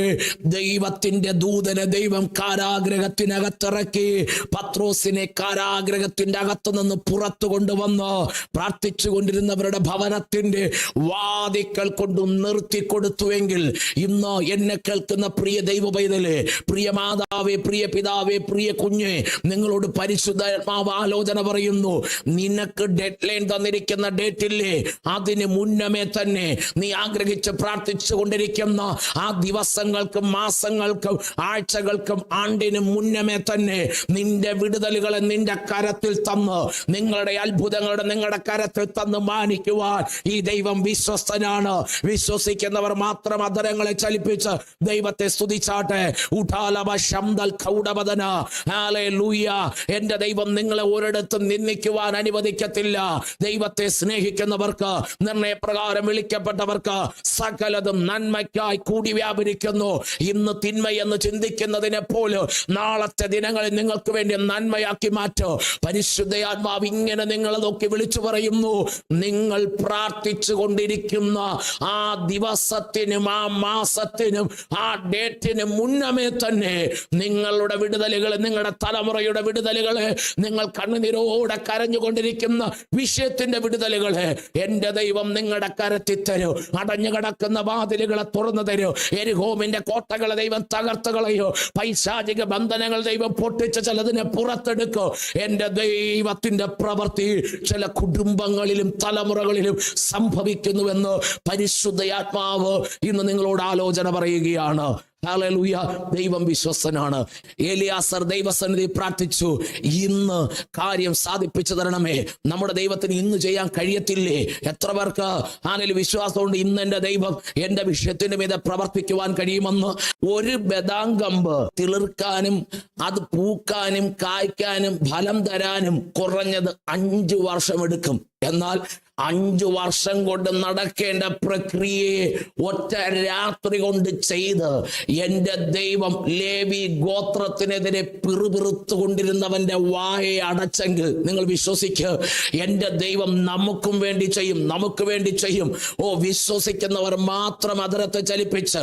ദൈവത്തിന്റെ ദൂതനെ ദൈവം കാരാഗ്രഹത്തിനകത്തിറക്കി പത്രോസിനെ കാരാഗ്രഹത്തിന്റെ അകത്തു നിന്ന് പുറത്തു കൊണ്ടുവന്ന് പ്രാർത്ഥിച്ചു കൊണ്ടിരുന്നവരുടെ ഭവനത്തിന്റെ വാതിക്കൽ കൊണ്ട് നിർത്തിക്കൊടുത്തുവെങ്കിൽ ഇന്ന് എന്നെ കേൾക്കുന്ന പ്രിയ ദൈവ പൈതലേ, പ്രിയ മാതാവേ, പ്രിയ പിതാവേ, പ്രിയ കുഞ്ഞെ, നിങ്ങളോട് പരിശുദ്ധാത്മാവ് ആലോചന പറയുന്നു. നിനക്ക് ഡെഡ് ലൈൻ തന്നിരിക്കുന്ന ഡേറ്റില്ലേ, അതിന് മുന്നമേ തന്നെ നീ ആഗ്രഹിച്ച് പ്രാർത്ഥിച്ചു കൊണ്ടിരിക്കുന്ന ആ ദിവസങ്ങൾക്കും മാസങ്ങൾക്കും ആഴ്ചകൾക്കും ആണ്ടിനും മുന്നമേ തന്നെ നിന്റെ വിടുതലുകളെ നിന്റെ കരത്തിൽ തന്ന്, നിങ്ങളുടെ അത്ഭുതങ്ങളുടെ നിങ്ങളുടെ കരത്തിൽ തന്ന് മാനിക്കുവാൻ ഈ ദൈവം വിശ്വസ്തനാണ്. വിശ്വസിക്കുന്നവർ മാത്രം അധരങ്ങളെ ചലിപ്പിച്ച് ദൈവത്തെ സ്തുതിച്ചാട്ടെ. എന്റെ ദൈവം നിങ്ങളെ ഒരിടത്തും നിന്ദിക്കുവാൻ അനുവദിക്കത്തില്ല. ദൈവത്തെ സ്നേഹിക്കുന്നവർക്ക്, നിർണയപ്രകാരം വിളിക്കപ്പെട്ടവർക്ക് സകലതും നന്മയ്ക്കായി കൂടി വ്യാപരിക്കുന്നു. ഇന്ന് തിന്മയെന്ന് ചിന്തിക്കുന്നതിനെ പോലും നാളത്തെ ദിനങ്ങളിൽ നിങ്ങൾക്ക് വേണ്ടി നന്മയാക്കി മാറ്റോ. പരിശുദ്ധയാത്മാവ് ഇങ്ങനെ നിങ്ങളെ നോക്കി വിളിച്ചു പറയുന്നു, നിങ്ങൾ പ്രാർത്ഥിച്ചു കൊണ്ടിരിക്കുന്ന ആ ദിവസത്തിനും ആ മാസത്തിനും ആ ഡേറ്റിനും മുന്നമേ തന്നെ നിങ്ങളുടെ വിടുതലുകളെ, നിങ്ങളുടെ തലമുറയുടെ വിടുതലുകളെ, നിങ്ങൾ കണ്ണുനീരോടെ കരഞ്ഞുകൊണ്ടിരിക്കുന്ന വിഷയത്തിന്റെ വിടുതലുകളെ എന്റെ ദൈവം നിങ്ങളുടെ കരത്തിൽ തരൂ. അടഞ്ഞു കിടക്കുന്ന വാതിലുകളെ തുറന്നു തരൂ. എരിഹോമിന്റെ കോട്ടകളെ ദൈവം തകർത്ത് കളയോ. പൈശാചിക ബന്ധനങ്ങൾ ദൈവം പൊട്ടിച്ച് ചിലതിനെ പുറത്തെടുക്കോ. എന്റെ ദൈവത്തിന്റെ പ്രവൃത്തി ചില കുടുംബങ്ങളിലും തലമുറകളിലും സംഭവിക്കുന്നുവെന്ന് പരിശുദ്ധയാത്മാവ് ഇന്ന് നിങ്ങളോട് ആലോചന പറയുകയാണ്. ഹല്ലേലൂയ. ദൈവം വിശ്വസ്തനാണ്. എലിയാസർ ദൈവസന്നിധി പ്രാർത്ഥിച്ചു, ഇന്ന് കാര്യം സാധിപ്പിച്ചു തരണമേ. നമ്മുടെ ദൈവത്തിന് ഇന്ന് ചെയ്യാൻ കഴിയത്തില്ലേ? എത്ര പേർക്ക് ആണെങ്കിലും വിശ്വാസമുണ്ട് ഇന്ന് എന്റെ ദൈവം എന്റെ വിഷയത്തിന് മീതെ പ്രവർത്തിക്കുവാൻ കഴിയുമെന്ന്? ഒരു ബദാംഗമ്പ് തിളിർക്കാനും അത് പൂക്കാനും കായ്ക്കാനും ഫലം തരാനും കുറഞ്ഞത് 5 വർഷം എടുക്കും. എന്നാൽ 5 വർഷം കൊണ്ട് നടക്കേണ്ട പ്രക്രിയയെ ഒറ്റ രാത്രി കൊണ്ട് ചെയ്ത് എന്റെ ദൈവം ലേവി ഗോത്രത്തിനെതിരെ പിറുപിറുത്തു കൊണ്ടിരുന്നവന്റെ വായെ അടച്ചെങ്കിൽ നിങ്ങൾ വിശ്വസിക്കുക, എന്റെ ദൈവം നമുക്കും വേണ്ടി ചെയ്യും, നമുക്ക് വേണ്ടി ചെയ്യും. ഓ, വിശ്വസിക്കുന്നവർ മാത്രം അതിരത്തെ ചലിപ്പിച്ച്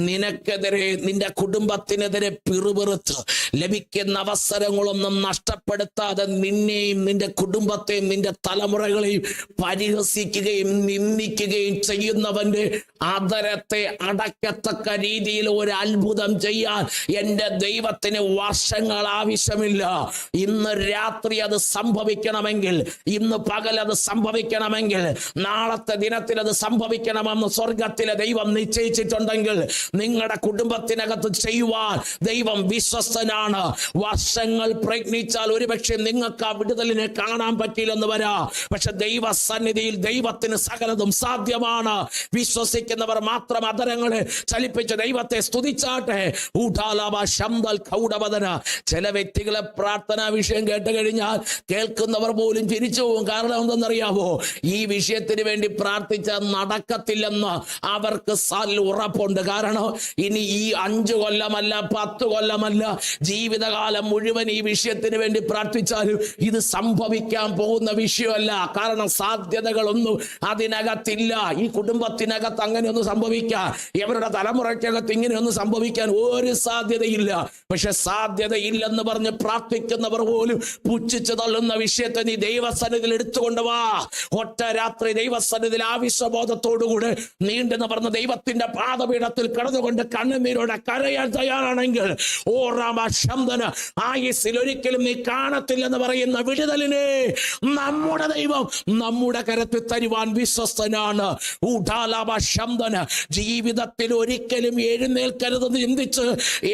നിനക്കെതിരെ, നിന്റെ കുടുംബത്തിനെതിരെ പിറുപിറുത്ത് ലഭിക്കുന്ന അവസരങ്ങളൊന്നും നഷ്ടപ്പെടുത്താതെ നിന്നെയും നിന്റെ കുടുംബത്തെയും നിന്റെ തലമുറകളെയും പരിഹസിക്കുകയും നിന്ദിക്കുകയും ചെയ്യുന്നവന്റെ ആദരത്തെ അടക്കത്തക്ക രീതിയിൽ ഒരു അത്ഭുതം ചെയ്യാൻ എന്റെ ദൈവത്തിന് വർഷങ്ങൾ ആവശ്യമില്ല. ഇന്ന് രാത്രി അത് സംഭവിക്കണമെങ്കിൽ, ഇന്ന് പകൽ അത് സംഭവിക്കണമെങ്കിൽ, നാളത്തെ ദിനത്തിൽ അത് സംഭവിക്കണമെന്ന് സ്വർഗത്തിലെ ദൈവം നിശ്ചയിച്ചിട്ടുണ്ടെങ്കിൽ നിങ്ങളുടെ കുടുംബത്തിനകത്ത് ചെയ്യുവാൻ ദൈവം വിശ്വസ്തനാണ്. വർഷങ്ങൾ പ്രയത്നിച്ചാൽ ഒരുപക്ഷെ നിങ്ങൾക്ക് ആ വിടുതലിനെ കാണാൻ പറ്റിയില്ലെന്ന് വരാം. പക്ഷെ ദൈവസന്നിധിയിൽ ദൈവത്തിന് സകലതും സാധ്യമാണ്. വിശ്വസിക്കുന്നവർ മാത്രം അധരങ്ങളെ ചലിപ്പിച്ച് ദൈവത്തെ സ്തുതിച്ചാട്ടെ. ചില വ്യക്തികളെ പ്രാർത്ഥനാ വിഷയം കേട്ട് കഴിഞ്ഞാൽ കേൾക്കുന്നവർ പോലും ചിരിച്ചു പോകും. കാരണം എന്തെന്നറിയാമോ? ഈ വിഷയത്തിന് വേണ്ടി പ്രാർത്ഥിച്ചാൽ നടക്കത്തില്ലെന്ന് അവർക്ക് ഉറപ്പുണ്ട്. കാരണം ഇനി ഈ 5 കൊല്ലമല്ല 10 കൊല്ലമല്ല, ജീവിതകാലം മുഴുവൻ ഈ വിഷയത്തിന് വേണ്ടി പ്രാർത്ഥിച്ചാലും ഇത് സംഭവിക്കാൻ പോകുന്ന വിഷയമല്ല. കാരണം സാധ്യതകളൊന്നും അതിനകത്തില്ല. ഈ കുടുംബത്തിനകത്ത് അങ്ങനെയൊന്നും സംഭവിക്കാൻ, ഇവരുടെ തലമുറയ്ക്കകത്ത് ഇങ്ങനെയൊന്നും സംഭവിക്കാൻ ഒരു സാധ്യതയില്ല. പക്ഷെ സാധ്യതയില്ലെന്ന് പറഞ്ഞ് പ്രാർത്ഥിക്കുന്നവർ പോലും പുച്ഛിച്ചു തള്ളുന്ന വിഷയത്തെ നീ ദൈവസന്നിധിയിൽ എടുത്തുകൊണ്ടുവാ. ഒറ്റ രാത്രി ദൈവസന്നിധിയിൽ ആവശ്യബോധത്തോടുകൂടെ നീണ്ടു നിവർന്ന ദൈവത്തിന്റെ പാദപീഠത്തിൽ കടന്നുകൊണ്ട് കണ്ണുനീരോടെ കരയാൻ തയ്യാറാണെങ്കിൽ ഓ രാമശബ്ദന ആയുസ്സിൽ ഒരിക്കലും നീ കാണത്തില്ലെന്ന് പറയുന്ന വിടുതലിനെ നമ്മുടെ ദൈവം നമ്മുടെ കരത്തിൽ തരുവാൻ വിശ്വസ്തനാണ്. ജീവിതത്തിൽ ഒരിക്കലും എഴുന്നേൽക്കരുതെന്ന് ചിന്തിച്ച്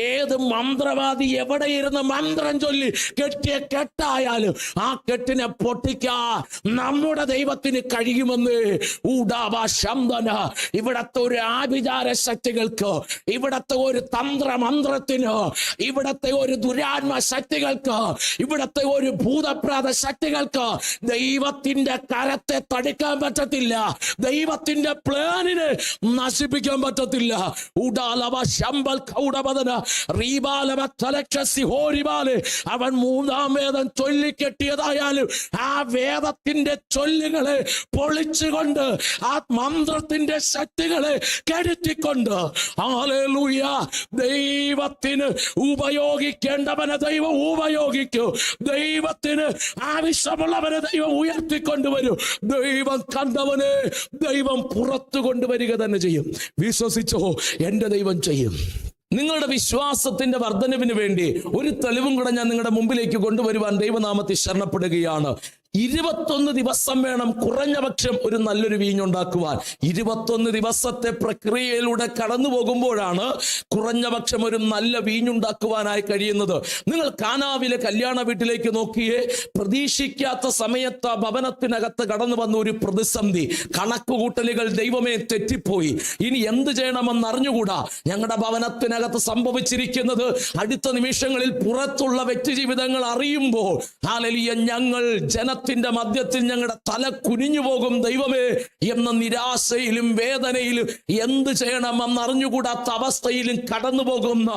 ഏത് മന്ത്രവാദി എവിടെ ഇരുന്ന് മന്ത്രം ചൊല്ലി കെട്ടിയ കെട്ടായാലും ആ കെട്ടിനെ പൊട്ടിക്കാൻ നമ്മുടെ ദൈവത്തിന് കഴിയുമെന്ന്. ഇവിടത്തെ ഒരു ആഭിചാര ശക്തികൾക്ക്, ഇവിടത്തെ ഒരു തന്ത്രമന്ത്രത്തിന്, ഇവിടത്തെ ഒരു ദുരാത്മ ശക്തികൾക്ക്, ഇവിടത്തെ ഒരു ഭൂതപ്രാത ശക്തികൾക്ക് ദൈവത്തിന്റെ കരത്തെ തടുക്കാൻ പറ്റത്തില്ല. ദൈവത്തിന്റെ പ്ലാനിനെ നശിപ്പിക്കാൻ പറ്റത്തില്ല. അവൻ 3-ാം വേദം ചൊല്ലിക്കെട്ടിയതായാലും ആ വേദത്തിന്റെ ചൊല്ലുകളെ പൊളിച്ചുകൊണ്ട് ആ മന്ത്രത്തിന്റെ ശക്തികളെ കെടുത്തിക്കൊണ്ട് ഹല്ലേലൂയ ദൈവത്തിന് ഉപയോഗിക്കേണ്ടവനെ ദൈവം ഉപയോഗിക്കൂ. ദൈവത്തിന് ആവശ്യമുള്ളവരെ ദൈവം ഉയർത്തിക്കൊണ്ടുവരും. ദൈവം കണ്ടവനെ ദൈവം പുറത്തു കൊണ്ടുവരിക തന്നെ ചെയ്യും. വിശ്വസിച്ചോ, എൻ്റെ ദൈവം ചെയ്യും. നിങ്ങളുടെ വിശ്വാസത്തിന്റെ വർധനവിന് വേണ്ടി ഒരു തെളിവും കൂടെ ഞാൻ നിങ്ങളുടെ മുമ്പിലേക്ക് കൊണ്ടുവരുവാൻ ദൈവനാമത്തിൽ ശരണപ്പെടുകയാണ്. 21 ദിവസം വേണം കുറഞ്ഞ പക്ഷം ഒരു നല്ലൊരു വീഞ്ഞുണ്ടാക്കുവാൻ. 21 ദിവസത്തെ പ്രക്രിയയിലൂടെ കടന്നു പോകുമ്പോഴാണ് കുറഞ്ഞ പക്ഷം ഒരു നല്ല വീഞ്ഞുണ്ടാക്കുവാനായി കഴിയുന്നത്. നിങ്ങൾ കാനാവിലെ കല്യാണ വീട്ടിലേക്ക് നോക്കിയേ. പ്രതീക്ഷിക്കാത്ത സമയത്ത് ആ ഭവനത്തിനകത്ത് കടന്നു വന്ന ഒരു പ്രതിസന്ധി, കണക്കുകൂട്ടലുകൾ ദൈവമേ തെറ്റിപ്പോയി, ഇനി എന്ത് ചെയ്യണമെന്ന് അറിഞ്ഞുകൂടാ. ഞങ്ങളുടെ ഭവനത്തിനകത്ത് സംഭവിച്ചിരിക്കുന്നത് അടുത്ത നിമിഷങ്ങളിൽ പുറത്തുള്ള വ്യക്തി ജീവിതങ്ങൾ അറിയുമ്പോൾ ഹല്ലേലൂയ, ഞങ്ങൾ ത്തിന്റെ മധ്യത്തിൽ ഞങ്ങളുടെ തല കുനിഞ്ഞു പോകും ദൈവമേ എന്ന നിരാശയിലും വേദനയിലും എന്ത് ചെയ്യണമെന്ന് അറിഞ്ഞുകൂടാത്ത അവസ്ഥയിലും കടന്നു പോകുന്ന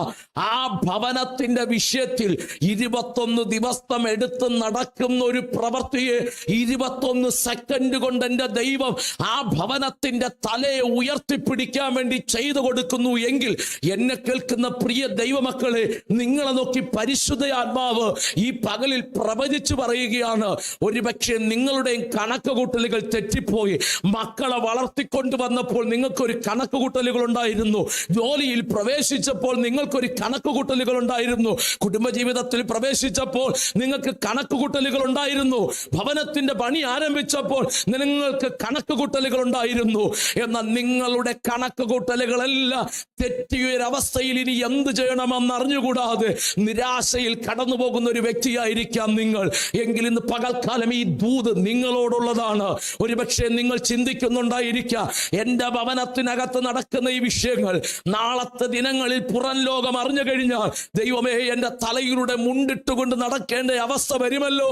ആ ഭവനത്തിന്റെ വിഷയത്തിൽ 21 ദിവസം എടുത്ത് നടക്കുന്ന ഒരു പ്രവൃത്തിയെ 21 സെക്കൻഡ് കൊണ്ട് എൻ്റെ ദൈവം ആ ഭവനത്തിന്റെ തലയെ ഉയർത്തിപ്പിടിക്കാൻ വേണ്ടി ചെയ്തു കൊടുക്കുന്നു എങ്കിൽ എന്നെ കേൾക്കുന്ന പ്രിയ ദൈവമക്കളെ, നിങ്ങളെ നോക്കി പരിശുദ്ധ ആത്മാവ് ഈ പകലിൽ പ്രവചിച്ചു പറയുകയാണ്, ഒരുപക്ഷെ നിങ്ങളുടെയും കണക്കുകൂട്ടലുകൾ തെറ്റിപ്പോയി. മക്കളെ വളർത്തിക്കൊണ്ട് വന്നപ്പോൾ നിങ്ങൾക്കൊരു കണക്കുകൂട്ടലുകൾ ഉണ്ടായിരുന്നു. ജോലിയിൽ പ്രവേശിച്ചപ്പോൾ നിങ്ങൾക്കൊരു കണക്കുകൂട്ടലുകൾ ഉണ്ടായിരുന്നു. കുടുംബജീവിതത്തിൽ പ്രവേശിച്ചപ്പോൾ നിങ്ങൾക്ക് കണക്കുകൂട്ടലുകൾ ഉണ്ടായിരുന്നു. ഭവനത്തിന്റെ പണി ആരംഭിച്ചപ്പോൾ നിങ്ങൾക്ക് കണക്കുകൂട്ടലുകൾ ഉണ്ടായിരുന്നു. എന്നാൽ നിങ്ങളുടെ കണക്കുകൂട്ടലുകളെല്ലാം തെറ്റിയൊരവസ്ഥയിൽ ഇനി എന്ത് ചെയ്യണമെന്ന് അറിഞ്ഞുകൂടാതെ നിരാശയിൽ കടന്നു പോകുന്ന ഒരു വ്യക്തിയായിരിക്കാം നിങ്ങൾ. എങ്കിൽ ഇന്ന് പകൽക്കാലം ഈ ദൂത് നിങ്ങളോടുള്ളതാണ്. ഒരുപക്ഷെ നിങ്ങൾ ചിന്തിക്കുന്നുണ്ടായിരിക്കാം, എൻ്റെ ഭവനത്തിനകത്ത് നടക്കുന്ന ഈ വിഷയങ്ങൾ നാളത്തെ ദിനങ്ങളിൽ പുറം ലോകം അറിഞ്ഞു കഴിഞ്ഞാൽ ദൈവമേ, എൻ്റെ തലയിലൂടെ മുണ്ടിട്ടുകൊണ്ട് നടക്കേണ്ട അവസ്ഥ വരുമല്ലോ,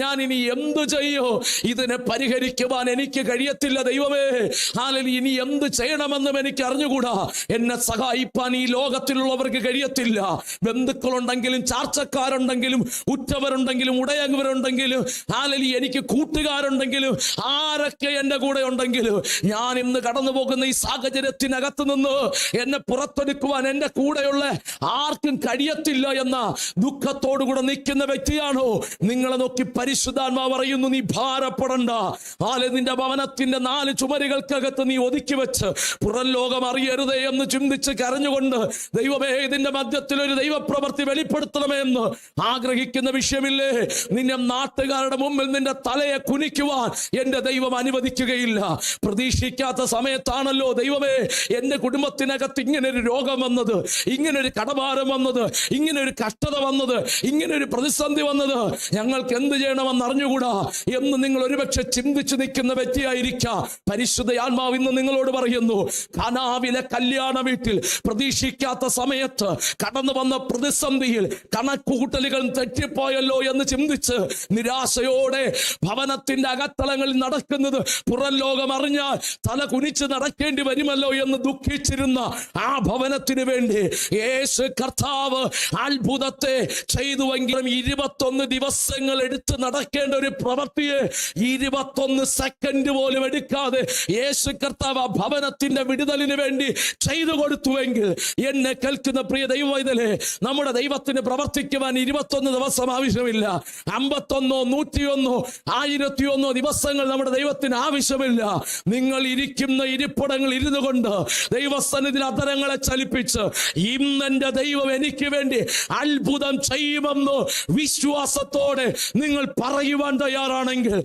ഞാൻ ഇനി എന്തു ചെയ്യോ? ഇതിനെ പരിഹരിക്കുവാൻ എനിക്ക് കഴിയത്തില്ല ദൈവമേ. ഹല്ലേലൂയ, ഇനി എന്ത് ചെയ്യണമെന്നും എനിക്ക് അറിഞ്ഞുകൂടാ. എന്നെ സഹായിപ്പാൻ ഈ ലോകത്തിലുള്ളവർക്ക് കഴിയത്തില്ല. ബന്ധുക്കളുണ്ടെങ്കിലും ചാർച്ചക്കാരുണ്ടെങ്കിലും ഉറ്റവരുണ്ടെങ്കിലും ഉടയവരുണ്ടെങ്കിലും ഹല്ലേലൂയ, എനിക്ക് കൂട്ടുകാരുണ്ടെങ്കിലും ആരൊക്കെ എൻ്റെ കൂടെ ഉണ്ടെങ്കിലും ഞാൻ ഇന്ന് കടന്നു പോകുന്ന ഈ സാഹചര്യത്തിനകത്ത് നിന്ന് എന്നെ പുറത്തെടുക്കുവാൻ എൻ്റെ കൂടെയുള്ള ആർക്കും കഴിയത്തില്ല എന്ന ദുഃഖത്തോടുകൂടെ നിൽക്കുന്ന വ്യക്തിയാണോ? നിങ്ങളെ നോക്കി പരിശുദ്ധാത്മാവ് പറയുന്നു, നീ ഭാരപ്പെടണ്ട. നിന്റെ ഭവനത്തിന്റെ 4 ചുമരുകൾക്കകത്ത് നീ ഒതുക്കി വെച്ച് പുറം ലോകം അറിയരുതേ എന്ന് ചിന്തിച്ച് കരഞ്ഞുകൊണ്ട് ദൈവമേ, ഇതിന്റെ മധ്യത്തിൽ ഒരു ദൈവപ്രവൃത്തി വെളിപ്പെടുത്തണമേ എന്ന് ആഗ്രഹിക്കുന്ന വിഷയമില്ലേ? നിന്നെ നാട്ടുകാരുടെ മുമ്പിൽ നിന്റെ തലയെ കുനിക്കുവാൻ എന്റെ ദൈവം അനുവദിക്കുകയില്ല. പ്രതീക്ഷിക്കാത്ത സമയത്താണല്ലോ ദൈവമേ എന്റെ കുടുംബത്തിനകത്ത് ഇങ്ങനെ ഒരു രോഗം വന്നത്, ഇങ്ങനെ ഒരു കടഭാരം വന്നത്, ഇങ്ങനെ ഒരു കഷ്ടത വന്നത്, ഇങ്ങനെ ഒരു പ്രതിസന്ധി വന്നത്, ഞങ്ങൾക്ക് എന്ത് ചെയ്യണമെന്ന് അറിഞ്ഞുകൂടാ എന്ന് നിങ്ങൾ ഒരുപക്ഷെ ചിന്തിച്ചു നിൽക്കുന്ന വ്യക്തിയായിരിക്കാം. പരിശുദ്ധ ആത്മാവ് ഇന്ന് നിങ്ങളോട് പറയുന്നു, കാനാവിലെ കല്യാണ വീട്ടിൽ പ്രതീക്ഷിക്കാത്ത സമയത്ത് കടന്നു വന്ന പ്രതിസന്ധിയിൽ കണക്കുകൂട്ടലുകൾ തെറ്റിപ്പോയല്ലോ എന്ന് ചിന്തിച്ച് നിരാശയോടെ ഭവനത്തിന്റെ അകത്തളങ്ങളിൽ നടക്കുന്നത് പുറം ലോകം അറിഞ്ഞാൽ തല കുനിച്ച് നടക്കേണ്ടി വരുമല്ലോ എന്ന് ദുഃഖിച്ചിരുന്ന ആ ഭവനത്തിന് വേണ്ടി യേശു കർത്താവ് അത്ഭുതത്തെ ചെയ്തുവെങ്കിലും 21 ദിവസങ്ങൾ എടുത്ത് നടക്കേണ്ട ഒരു പ്രവൃത്തിയെ 21 സെക്കൻഡ് പോലും എടുക്കാതെ യേശു കർത്താവ് ആ ഭവനത്തിന്റെ വിടുതലിന് വേണ്ടി ചെയ്തു കൊടുത്തുവെങ്കിൽ എന്നെ കേൾക്കുന്ന പ്രിയ ദൈവവൈതലേ, നമ്മുടെ ദൈവത്തിന് പ്രവർത്തിക്കുവാൻ 21 ദിവസം ആവശ്യമില്ല. 51, 101, 1001 ദിവസങ്ങൾ നമ്മുടെ ദൈവത്തിന് ആവശ്യമില്ല. നിങ്ങൾ ഇരിക്കുന്ന ഇരിപ്പിടങ്ങൾ ഇരുന്നു കൊണ്ട് ദൈവസന്നിധിയിൽ അധരങ്ങളെ ചലിപ്പിച്ച് ഇന്നെന്റെ ദൈവം എനിക്ക് വേണ്ടി അത്ഭുതം ചെയ്യുമെന്ന് വിശ്വാസത്തോടെ നിങ്ങൾ പറയുവാൻ തയ്യാറാണെങ്കിൽ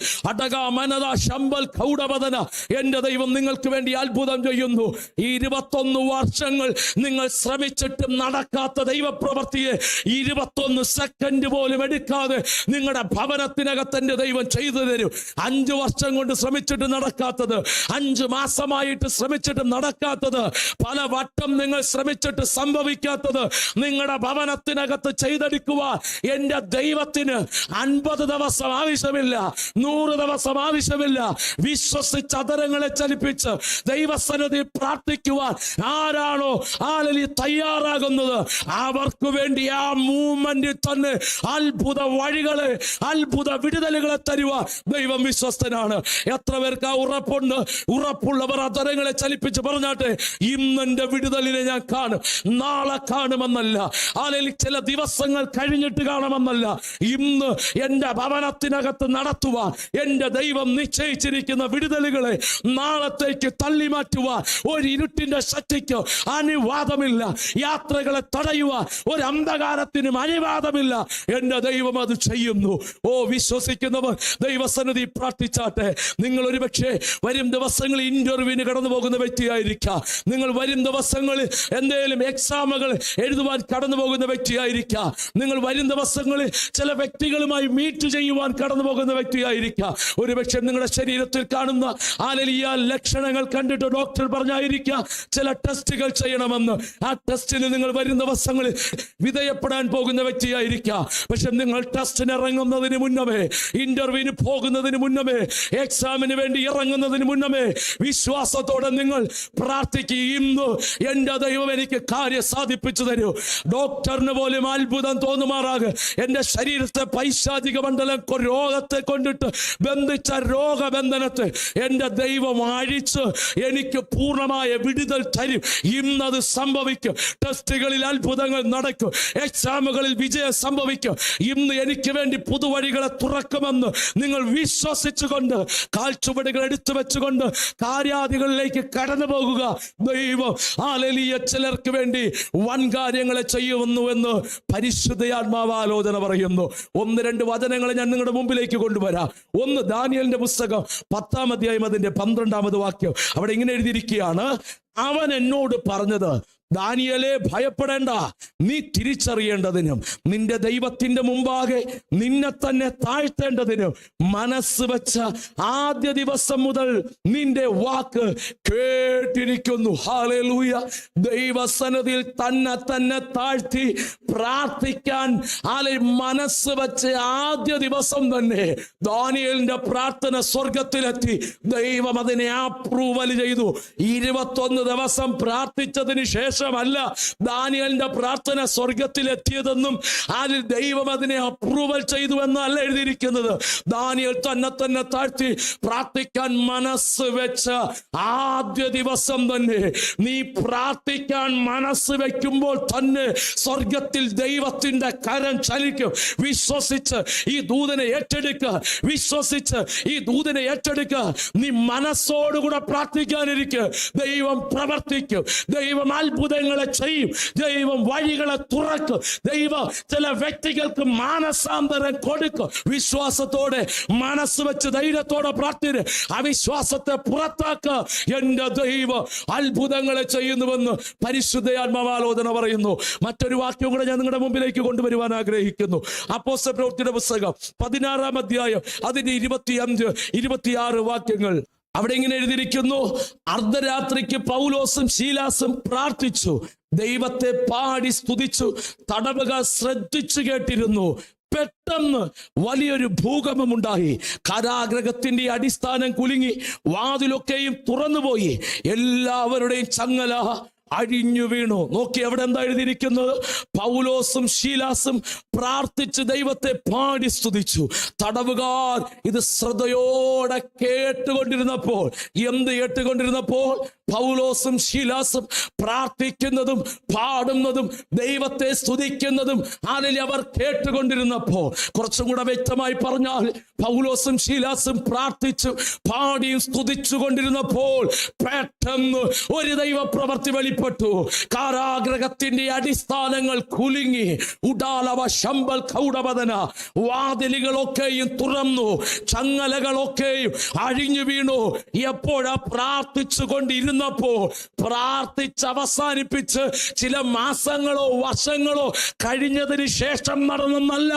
എന്റെ ദൈവം നിങ്ങൾക്ക് വേണ്ടി അത്ഭുതം ചെയ്യുന്നു. ഈ 21 വർഷങ്ങൾ നിങ്ങൾ ശ്രമിച്ചിട്ടും നടക്കാത്ത ദൈവപ്രവൃത്തിയെ 21 സെക്കൻഡ് പോലും എടുക്കാതെ നിങ്ങളുടെ ഭവനത്തിനകത്ത് എന്റെ ദൈവം ചെയ്തു തരും. 5 വർഷം കൊണ്ട് ശ്രമിച്ചിട്ട് നടക്കാത്തത്, 5 മാസമായിട്ട് ശ്രമിച്ചിട്ട് നടക്കാത്തത്, പല വട്ടം നിങ്ങൾ ശ്രമിച്ചിട്ട് സംഭവിക്കാത്തത് നിങ്ങളുടെ ഭവനത്തിനകത്ത് ചെയ്തെടുക്കുവാൻ എന്റെ ദൈവത്തിന് 50 ദിവസം ആവശ്യമില്ല, 100 ദിവസം ആവശ്യമില്ല. വിശ്വസിച്ച് അധരങ്ങളെ ചലിപ്പിച്ച് ദൈവസന്നിധി പ്രാർത്ഥിക്കുവാൻ ആരാണോ തയ്യാറാകുന്നത് അവർക്ക് വേണ്ടി ആ മൂവ്മെന്റിൽ തന്നെ അത്ഭുത വഴികളെ, അത്ഭുത വിടുതൽ വിടുതലുകളെ തരുവാൻ ദൈവം വിശ്വസ്തനാണ്. എത്ര പേർക്ക് ആ ഉറപ്പുണ്ട്? ഉറപ്പുള്ളവർ അധരങ്ങളെ ചലിപ്പിച്ച് പറഞ്ഞാട്ടെ, ഇന്നെന്റെ വിടുതലിനെ ഞാൻ കാണും. നാളെ കാണുമെന്നല്ല, അല്ലെങ്കിൽ ചില ദിവസങ്ങൾ കഴിഞ്ഞിട്ട് കാണുമെന്നല്ല, ഇന്ന് എന്റെ ഭവനത്തിനകത്ത് നടത്തുവാൻ എന്റെ ദൈവം നിശ്ചയിച്ചിരിക്കുന്ന വിടുതലുകളെ നാളത്തേക്ക് തള്ളി മാറ്റുവാൻ ഒരു ഇരുട്ടിന്റെ ശക്തിക്ക് അനുവാദമില്ല. യാത്രകളെ തടയുവാൻ ഒരു അന്ധകാരത്തിനും അനുവാദമില്ല. എന്റെ ദൈവം അത് ചെയ്യുന്നു. ഓ വിശ്വസിക്കുന്നവർ ദൈവസന്നിധി പ്രാർത്ഥിച്ചാട്ടെ. നിങ്ങൾ ഒരുപക്ഷെ വരും ദിവസങ്ങളിൽ ഇന്റർവ്യൂവിന് കടന്നു പോകുന്ന വ്യക്തിയായിരിക്കാം. നിങ്ങൾ വരും ദിവസങ്ങളിൽ എന്തെങ്കിലും എക്സാമുകൾ എഴുതുവാൻ കടന്നു പോകുന്ന വ്യക്തിയായിരിക്കാം. നിങ്ങൾ വരും ദിവസങ്ങളിൽ ചില വ്യക്തികളുമായി മീറ്റ് ചെയ്യുവാൻ കടന്നു പോകുന്ന വ്യക്തിയായിരിക്കാം. ഒരുപക്ഷെ നിങ്ങളുടെ ശരീരത്തിൽ കാണുന്ന ഹല്ലേലൂയ ലക്ഷണങ്ങൾ കണ്ടിട്ട് ഡോക്ടർ പറഞ്ഞായിരിക്കാം ചില ടെസ്റ്റുകൾ ചെയ്യണമെന്ന്. ആ ടെസ്റ്റിന് നിങ്ങൾ വരും ദിവസങ്ങളിൽ വിധേയപ്പെടാൻ പോകുന്ന വ്യക്തിയായിരിക്കാം. പക്ഷെ നിങ്ങൾ ടെസ്റ്റിന് ഇറങ്ങുന്നതിന് മുന്നമേ, ഇന്റർവ്യൂവിന് പോകുന്നതിന് മുന്നമേ, എക്സാമിന് വേണ്ടി ഇറങ്ങുന്നതിന് മുന്നമേ വിശ്വാസത്തോടെ നിങ്ങൾ പ്രാർത്ഥിക്കുക. ഇന്ന് എന്റെ ദൈവം എനിക്ക് കാര്യം സാധിപ്പിച്ചു തരൂ. ഡോക്ടറിന് പോലും അത്ഭുതം തോന്നുമാറാകെ എന്റെ ശരീരത്തെ പൈശാചിക മണ്ഡലം രോഗത്തെ കൊണ്ടിട്ട് ബന്ധിച്ച രോഗബന്ധനത്തെ എന്റെ ദൈവം അഴിച്ച് എനിക്ക് പൂർണ്ണമായ വിടുതൽ തരും. ഇന്നത് സംഭവിക്കും. ടെസ്റ്റുകളിൽ അത്ഭുതങ്ങൾ നടക്കും. എക്സാമുകളിൽ വിജയം സംഭവിക്കും. ഇന്ന് എനിക്ക് വേണ്ടി പുതുവഴികളെ തുറക്കുമെന്ന് നിങ്ങൾ വിശ്വസിച്ചുകൊണ്ട് കാൽച്ചുവടുകൾ എടുത്തു വെച്ചുകൊണ്ട് കാര്യാദികളിലേക്ക് കടന്നു പോകുക. ദൈവം ഹല്ലേലൂയ ചിലർക്ക് വേണ്ടി വൻ കാര്യങ്ങളെ ചെയ്യുമെന്ന് പരിശുദ്ധയാത്മാവ് ആലോചന പറയുന്നു. 1-2 വചനങ്ങളെ ഞാൻ നിങ്ങളുടെ മുമ്പിലേക്ക് കൊണ്ടുവരാം. ഒന്ന് ദാനിയേലിന്റെ പുസ്തകം 10-ാം അധ്യായം അതിന്റെ 12-ാമത് വാക്യം. അവിടെ ഇങ്ങനെ എഴുതിയിരിക്കുകയാണ്, അവൻ എന്നോട് പറഞ്ഞത്, ദാനിയേലേ ഭയപ്പെടേണ്ട, നീ തിരിച്ചറിയേണ്ടതിനും നിന്റെ ദൈവത്തിന്റെ മുമ്പാകെ നിന്നെ തന്നെ താഴ്ത്തേണ്ടതിനും മനസ്സ് വെച്ച ആദ്യ ദിവസം മുതൽ നിന്റെ വാക്ക് കേട്ടിരിക്കുന്നു. ഹല്ലേലൂയ. ദൈവസന്നിധിയിൽ തന്നെ താഴ്ത്തി പ്രാർത്ഥിക്കാൻ മനസ്സ് വെച്ച ആദ്യ ദിവസം തന്നെ ദാനിയേലിന്റെ പ്രാർത്ഥന സ്വർഗത്തിലെത്തി. ദൈവം അതിനെ അപ്രൂവൽ ചെയ്തു. 21 ദിവസം പ്രാർത്ഥിച്ചതിന് ശേഷം അല്ല ദാനിയേലിന്റെ പ്രാർത്ഥന സ്വർഗത്തിലെത്തിയതെന്നും അതിൽ ദൈവം അതിനെ അപ്രൂവൽ ചെയ്തു എന്നല്ല എഴുതിയിരിക്കുന്നത്. ദാനിയേൽ തന്നെ താഴ്ത്തി പ്രാർത്ഥിക്കാൻ മനസ്സ് വെച്ച ആദ്യ ദിവസം തന്നെ, നീ പ്രാർത്ഥിക്കാൻ മനസ്സ് വെക്കുമ്പോൾ തന്നെ സ്വർഗത്തിൽ ദൈവത്തിന്റെ കരം ചലിക്കും. വിശ്വസിച്ച് ഈ ദൂതനെ ഏറ്റെടുക്കുക. വിശ്വസിച്ച് ഈ ദൂതനെ ഏറ്റെടുക്കുക. നീ മനസ്സോടുകൂടെ പ്രാർത്ഥിക്കാനിരിക്കുക. ദൈവം പ്രവർത്തിക്കും. ദൈവം അത്ഭുതങ്ങളെ ചെയ്യും. ദൈവം വഴികളെ തുറക്കും. ദൈവം ചില വ്യക്തികൾക്ക് മാനസാന്തരം കൊടുക്കും. വിശ്വാസത്തോടെ മനസ്സ് വെച്ച് ധൈര്യത്തോടെ പ്രാർത്ഥന അവിശ്വാസത്തെ പുറത്താക്കുക. എന്റെ ദൈവം അത്ഭുതങ്ങളെ ചെയ്യുന്നുവെന്ന് പരിശുദ്ധയാത്മാവാലോചന പറയുന്നു. മറ്റൊരു വാക്യം കൂടെ ഞാൻ നിങ്ങളുടെ മുമ്പിലേക്ക് കൊണ്ടുവരുവാൻ ആഗ്രഹിക്കുന്നു. അപ്പോസ്തല പ്രവൃത്തിയുടെ പുസ്തകം 16-ാം അധ്യായം അതിന്റെ 25-26 വാക്യങ്ങൾ. അവിടെ ഇങ്ങനെ എഴുതിയിരിക്കുന്നു, അർദ്ധരാത്രിക്ക് പൗലോസും ശീലാസും പ്രാർത്ഥിച്ചു, ദൈവത്തെ പാടി സ്തുതിച്ചു. തടവുകാർ ശ്രദ്ധിച്ചു കേട്ടിരുന്നു. പെട്ടെന്ന് വലിയൊരു ഭൂകമ്പമുണ്ടായി. കാരാഗൃഹത്തിന്റെ അടിസ്ഥാനം കുലുങ്ങി, വാതിലൊക്കെയും തുറന്നുപോയി, എല്ലാവരുടെയും ചങ്ങല അഴിഞ്ഞു വീണു. നോക്കി അവിടെ എന്താ എഴുതിയിരിക്കുന്നത്? പൗലോസും ശീലാസും പ്രാർത്ഥിച്ച് ദൈവത്തെ പാടി സ്തുതിച്ചു. തടവുകാർ ഇത് ശ്രദ്ധയോടെ കേട്ടുകൊണ്ടിരുന്നപ്പോൾ, എന്ത് കേട്ടുകൊണ്ടിരുന്നപ്പോൾ? പൗലോസും ശീലാസും പ്രാർത്ഥിക്കുന്നതും പാടുന്നതും ദൈവത്തെ സ്തുതിക്കുന്നതും അതിൽ അവർ കേട്ടുകൊണ്ടിരുന്നപ്പോൾ, കുറച്ചും കൂടെ വ്യക്തമായി പറഞ്ഞാൽ, പൗലോസും ശീലാസും പ്രാർത്ഥിച്ചു പാടിയും സ്തുതിച്ചു കൊണ്ടിരുന്നപ്പോൾ പെട്ടെന്ന് ഒരു ദൈവപ്രവൃത്തി വെളിപ്പെട്ടു. കാരാഗ്രഹത്തിന്റെ അടിസ്ഥാനങ്ങൾ കുലുങ്ങി. ഉടാലവ ശമ്പൽ കൗടവദന. വാതിലുകളൊക്കെയും തുറന്നു, ചങ്ങലകളൊക്കെയും അഴിഞ്ഞു വീണു. എപ്പോഴാ പ്രാർത്ഥിച്ചു കൊണ്ടിരുന്നപ്പോൾ, പ്രാർത്ഥിച്ച് അവസാനിപ്പിച്ച് ചില മാസങ്ങളോ വർഷങ്ങളോ കഴിഞ്ഞതിന് ശേഷം നടന്നല്ല,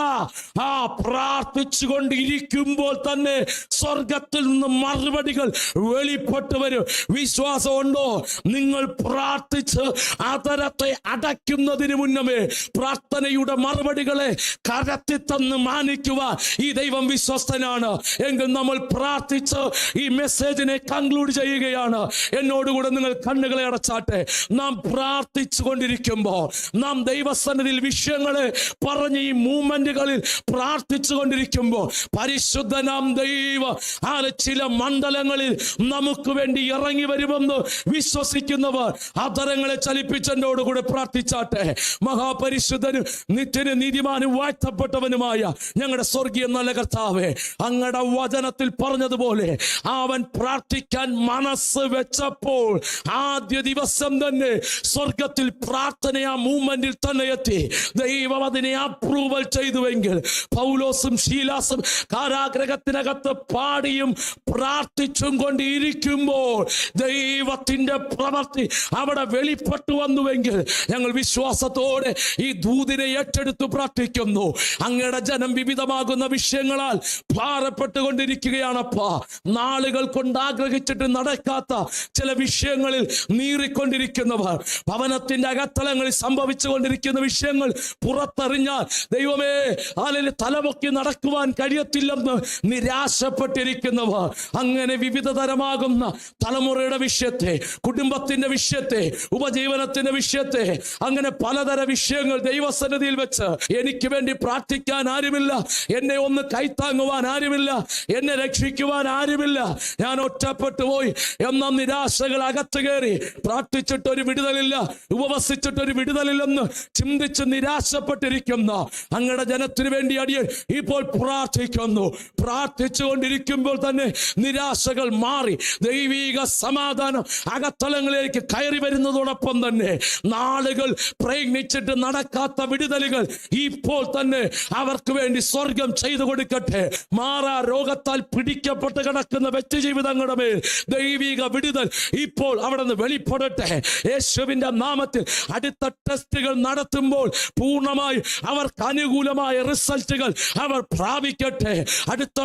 ആ പ്രാർത്ഥിച്ചു കൊണ്ടിരിക്കുമ്പോൾ തന്നെ സ്വർഗത്തിൽ നിന്ന് മറുപടികൾ വെളിപ്പെട്ടു വരും. വിശ്വാസമുണ്ടോ? നിങ്ങൾ പ്രാർത്ഥിച്ച് അതരത്തെ അടയ്ക്കുന്നതിന് മുന്നമേ പ്രാർത്ഥനയുടെ മറുപടികളെ കരത്തി തന്ന് മാനിക്കുവാൻ ഈ ദൈവം വിശ്വസ്തനാണ്. എങ്കിൽ നമ്മൾ പ്രാർത്ഥിച്ച് ഈ മെസ്സേജിനെ കൺക്ലൂഡ് ചെയ്യുകയാണ്. എന്നോട് എന്നോടുകൂടെ നിങ്ങൾ കണ്ണുകളെ അടച്ചാട്ടെ. നാം പ്രാർത്ഥിച്ചു കൊണ്ടിരിക്കുമ്പോൾ, നാം ദൈവസന്നിധിയിൽ വിഷയങ്ങളെ പറഞ്ഞ് ഈ മൂവ്മെന്റുകളിൽ പ്രാർത്ഥിച്ചു കൊണ്ടിരിക്കുമ്പോൾ, പരിശുദ്ധനാം ദൈവം ചില മണ്ഡലങ്ങളിൽ നമുക്ക് വേണ്ടി ഇറങ്ങി വരുമെന്ന് വിശ്വസിക്കുന്നവർ അധരങ്ങളെ ചലിപ്പിച്ചെന്നോടുകൂടെ പ്രാർത്ഥിച്ചാട്ടെ. മഹാപരിശുദ്ധനും നിത്യനും നീതിമാനും വാഴ്ത്തപ്പെട്ടവനുമായ ഞങ്ങളുടെ സ്വർഗീയ നല്ല കർത്താവേ, അങ്ങയുടെ വചനത്തിൽ പറഞ്ഞതുപോലെ അവൻ പ്രാർത്ഥിക്കാൻ മനസ്സ് വെച്ചപ്പോൾ ആദ്യ ദിവസം തന്നെ സ്വർഗത്തിൽ പ്രാർത്ഥന ആ മൂവ്മെന്റിൽ തന്നെ എത്തി. ദൈവം അതിനെ അപ്രൂവൽ ചെയ്തുവെങ്കിൽ പൗലോസും ശീലാസും കാരാഗ്രഹത്തിനകത്ത് പാടിയും പ്രാർത്ഥിച്ചും കൊണ്ടിരിക്കുമ്പോൾ ദൈവത്തിന്റെ പ്രവൃത്തി അവിടെ വെളിപ്പെട്ടു വന്നുവെങ്കിൽ ഞങ്ങൾ വിശ്വാസത്തോടെ ഈ ദൂതിനെ ഏറ്റെടുത്ത് പ്രാർത്ഥിക്കുന്നു. അങ്ങയുടെ ജനം വിവിധമാകുന്ന വിഷയങ്ങളാൽ ഭാരപ്പെട്ടുകൊണ്ടിരിക്കുകയാണപ്പാ. നാളുകൾ കൊണ്ട് ആഗ്രഹിച്ചിട്ട് നടക്കാത്ത ചില വിഷയങ്ങളിൽ നീറിക്കൊണ്ടിരിക്കുന്നവർ, ഭവനത്തിന്റെ അകത്തളങ്ങളിൽ സംഭവിച്ചു കൊണ്ടിരിക്കുന്ന വിഷയങ്ങൾ പുറത്തറിഞ്ഞാൽ ദൈവമേ അല്ലെങ്കിൽ തലപൊക്കി നടക്കുവാൻ കഴിയത്തില്ലെന്ന് നിരാശപ്പെട്ടിരിക്കുന്നവർ, അങ്ങനെ വിവിധ തരമാകുന്ന തലമുറയുടെ വിഷയത്തെ, കുടുംബത്തിന്റെ വിഷയത്തെ, ഉപജീവനത്തിന്റെ വിഷയത്തെ, അങ്ങനെ പലതര വിഷയങ്ങൾ ദൈവസന്നിധിയിൽ വെച്ച് എനിക്ക് വേണ്ടി പ്രാർത്ഥിക്കാൻ ആരുമില്ല, എന്നെ ഒന്ന് കൈത്താങ്ങുവാൻ ആരുമില്ല, എന്നെ രക്ഷിക്കുവാൻ ആരുമില്ല, ഞാൻ ഒറ്റപ്പെട്ടു പോയി എന്ന നിരാശകൾ അകത്ത് കയറി പ്രാർത്ഥിച്ചിട്ടൊരു വിടുതലില്ല, ഉപവസിച്ചിട്ടൊരു വിടുതലില്ലെന്ന് ചിന്തിച്ച് നിരാശപ്പെട്ടിരിക്കുന്ന അങ്ങയുടെ ജനത്തിന് വേണ്ടി അടിയൻ ഇപ്പോൾ പ്രാർത്ഥിക്കുന്നു. പ്രാർത്ഥിച്ചുകൊണ്ടിരിക്കുമ്പോൾ തന്നെ നിരാശകൾ മാറി ദൈവിക സമാധാനം അകത്തളങ്ങളിലേക്ക് കയറി വരുന്നതോടൊപ്പം തന്നെ നാളുകൾ പ്രയത്നിച്ചിട്ട് നടക്കാത്ത വിടുതലുകൾ ഇപ്പോൾ തന്നെ അവർക്ക് വേണ്ടി സ്വർഗം ചെയ്തു കൊടുക്കട്ടെ. മാറാ രോഗത്താൽ പിടിക്കപ്പെട്ട് കിടക്കുന്ന വ്യക്തി ജീവിതങ്ങളുടെ മേൽ ദൈവിക വിടുതൽ ഇപ്പോൾ അവിടെ നിന്ന് വെളിപ്പെടട്ടെ യേശുവിന്റെ നാമത്തിൽ. അടുത്ത ടെസ്റ്റുകൾ നടത്തുമ്പോൾ പൂർണ്ണമായി അവർക്ക് അനുകൂലമായ റിസൾട്ടുകൾ അവർ പ്രാപിക്കട്ടെ. അടുത്ത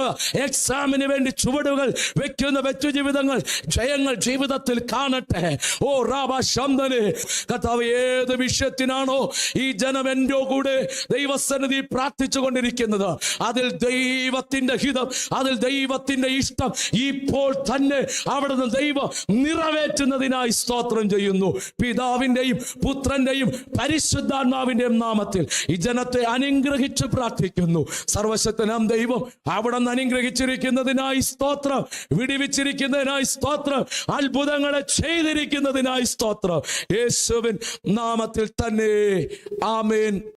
എക്സാമിന് വേണ്ടി ചുവടുകൾ വെക്കുന്ന വ്യക്തി ജീവിതങ്ങൾ ജയങ്ങൾ ജീവിതത്തിൽ കാണട്ടെ. ഓ റാബ ശബ്ദനെ കർത്താവ്, ഏത് വിഷയത്തിനാണോ ഈ ജനം എൻ്റെ കൂടെ ദൈവസന്നിധി പ്രാർത്ഥിച്ചു കൊണ്ടിരിക്കുന്നത്, അതിൽ ദൈവത്തിന്റെ ഹിതം, അതിൽ ദൈവത്തിന്റെ ഇഷ്ടം ഇപ്പോൾ തന്നെ അവിടെ നിന്ന് ദൈവം നിറവേറ്റുന്നതിനായി സ്തോത്രം ചെയ്യുന്നു. പിതാവിന്റെയും പുത്രന്റെയും പരിശുദ്ധാത്മാവിന്റെയും നാമത്തിൽ ഈ ജനത്തെ അനുഗ്രഹിച്ച് പ്രാർത്ഥിക്കുന്നു. സർവശക്തനാം ദൈവം അവിടെ നിന്ന് അനുഗ്രഹിച്ചിരിക്കുന്നതിനായി സ്തോത്രം, വിടിവിച്ചിരിക്കുന്നതിനായി സ്തോത്രം, അത്ഭുതങ്ങളെ ചെയ്തിരിക്കുന്നതിനായി സ്തോത്രം. യേശുവിൻ നാമത്തിൽ തന്നെ ആമേൻ.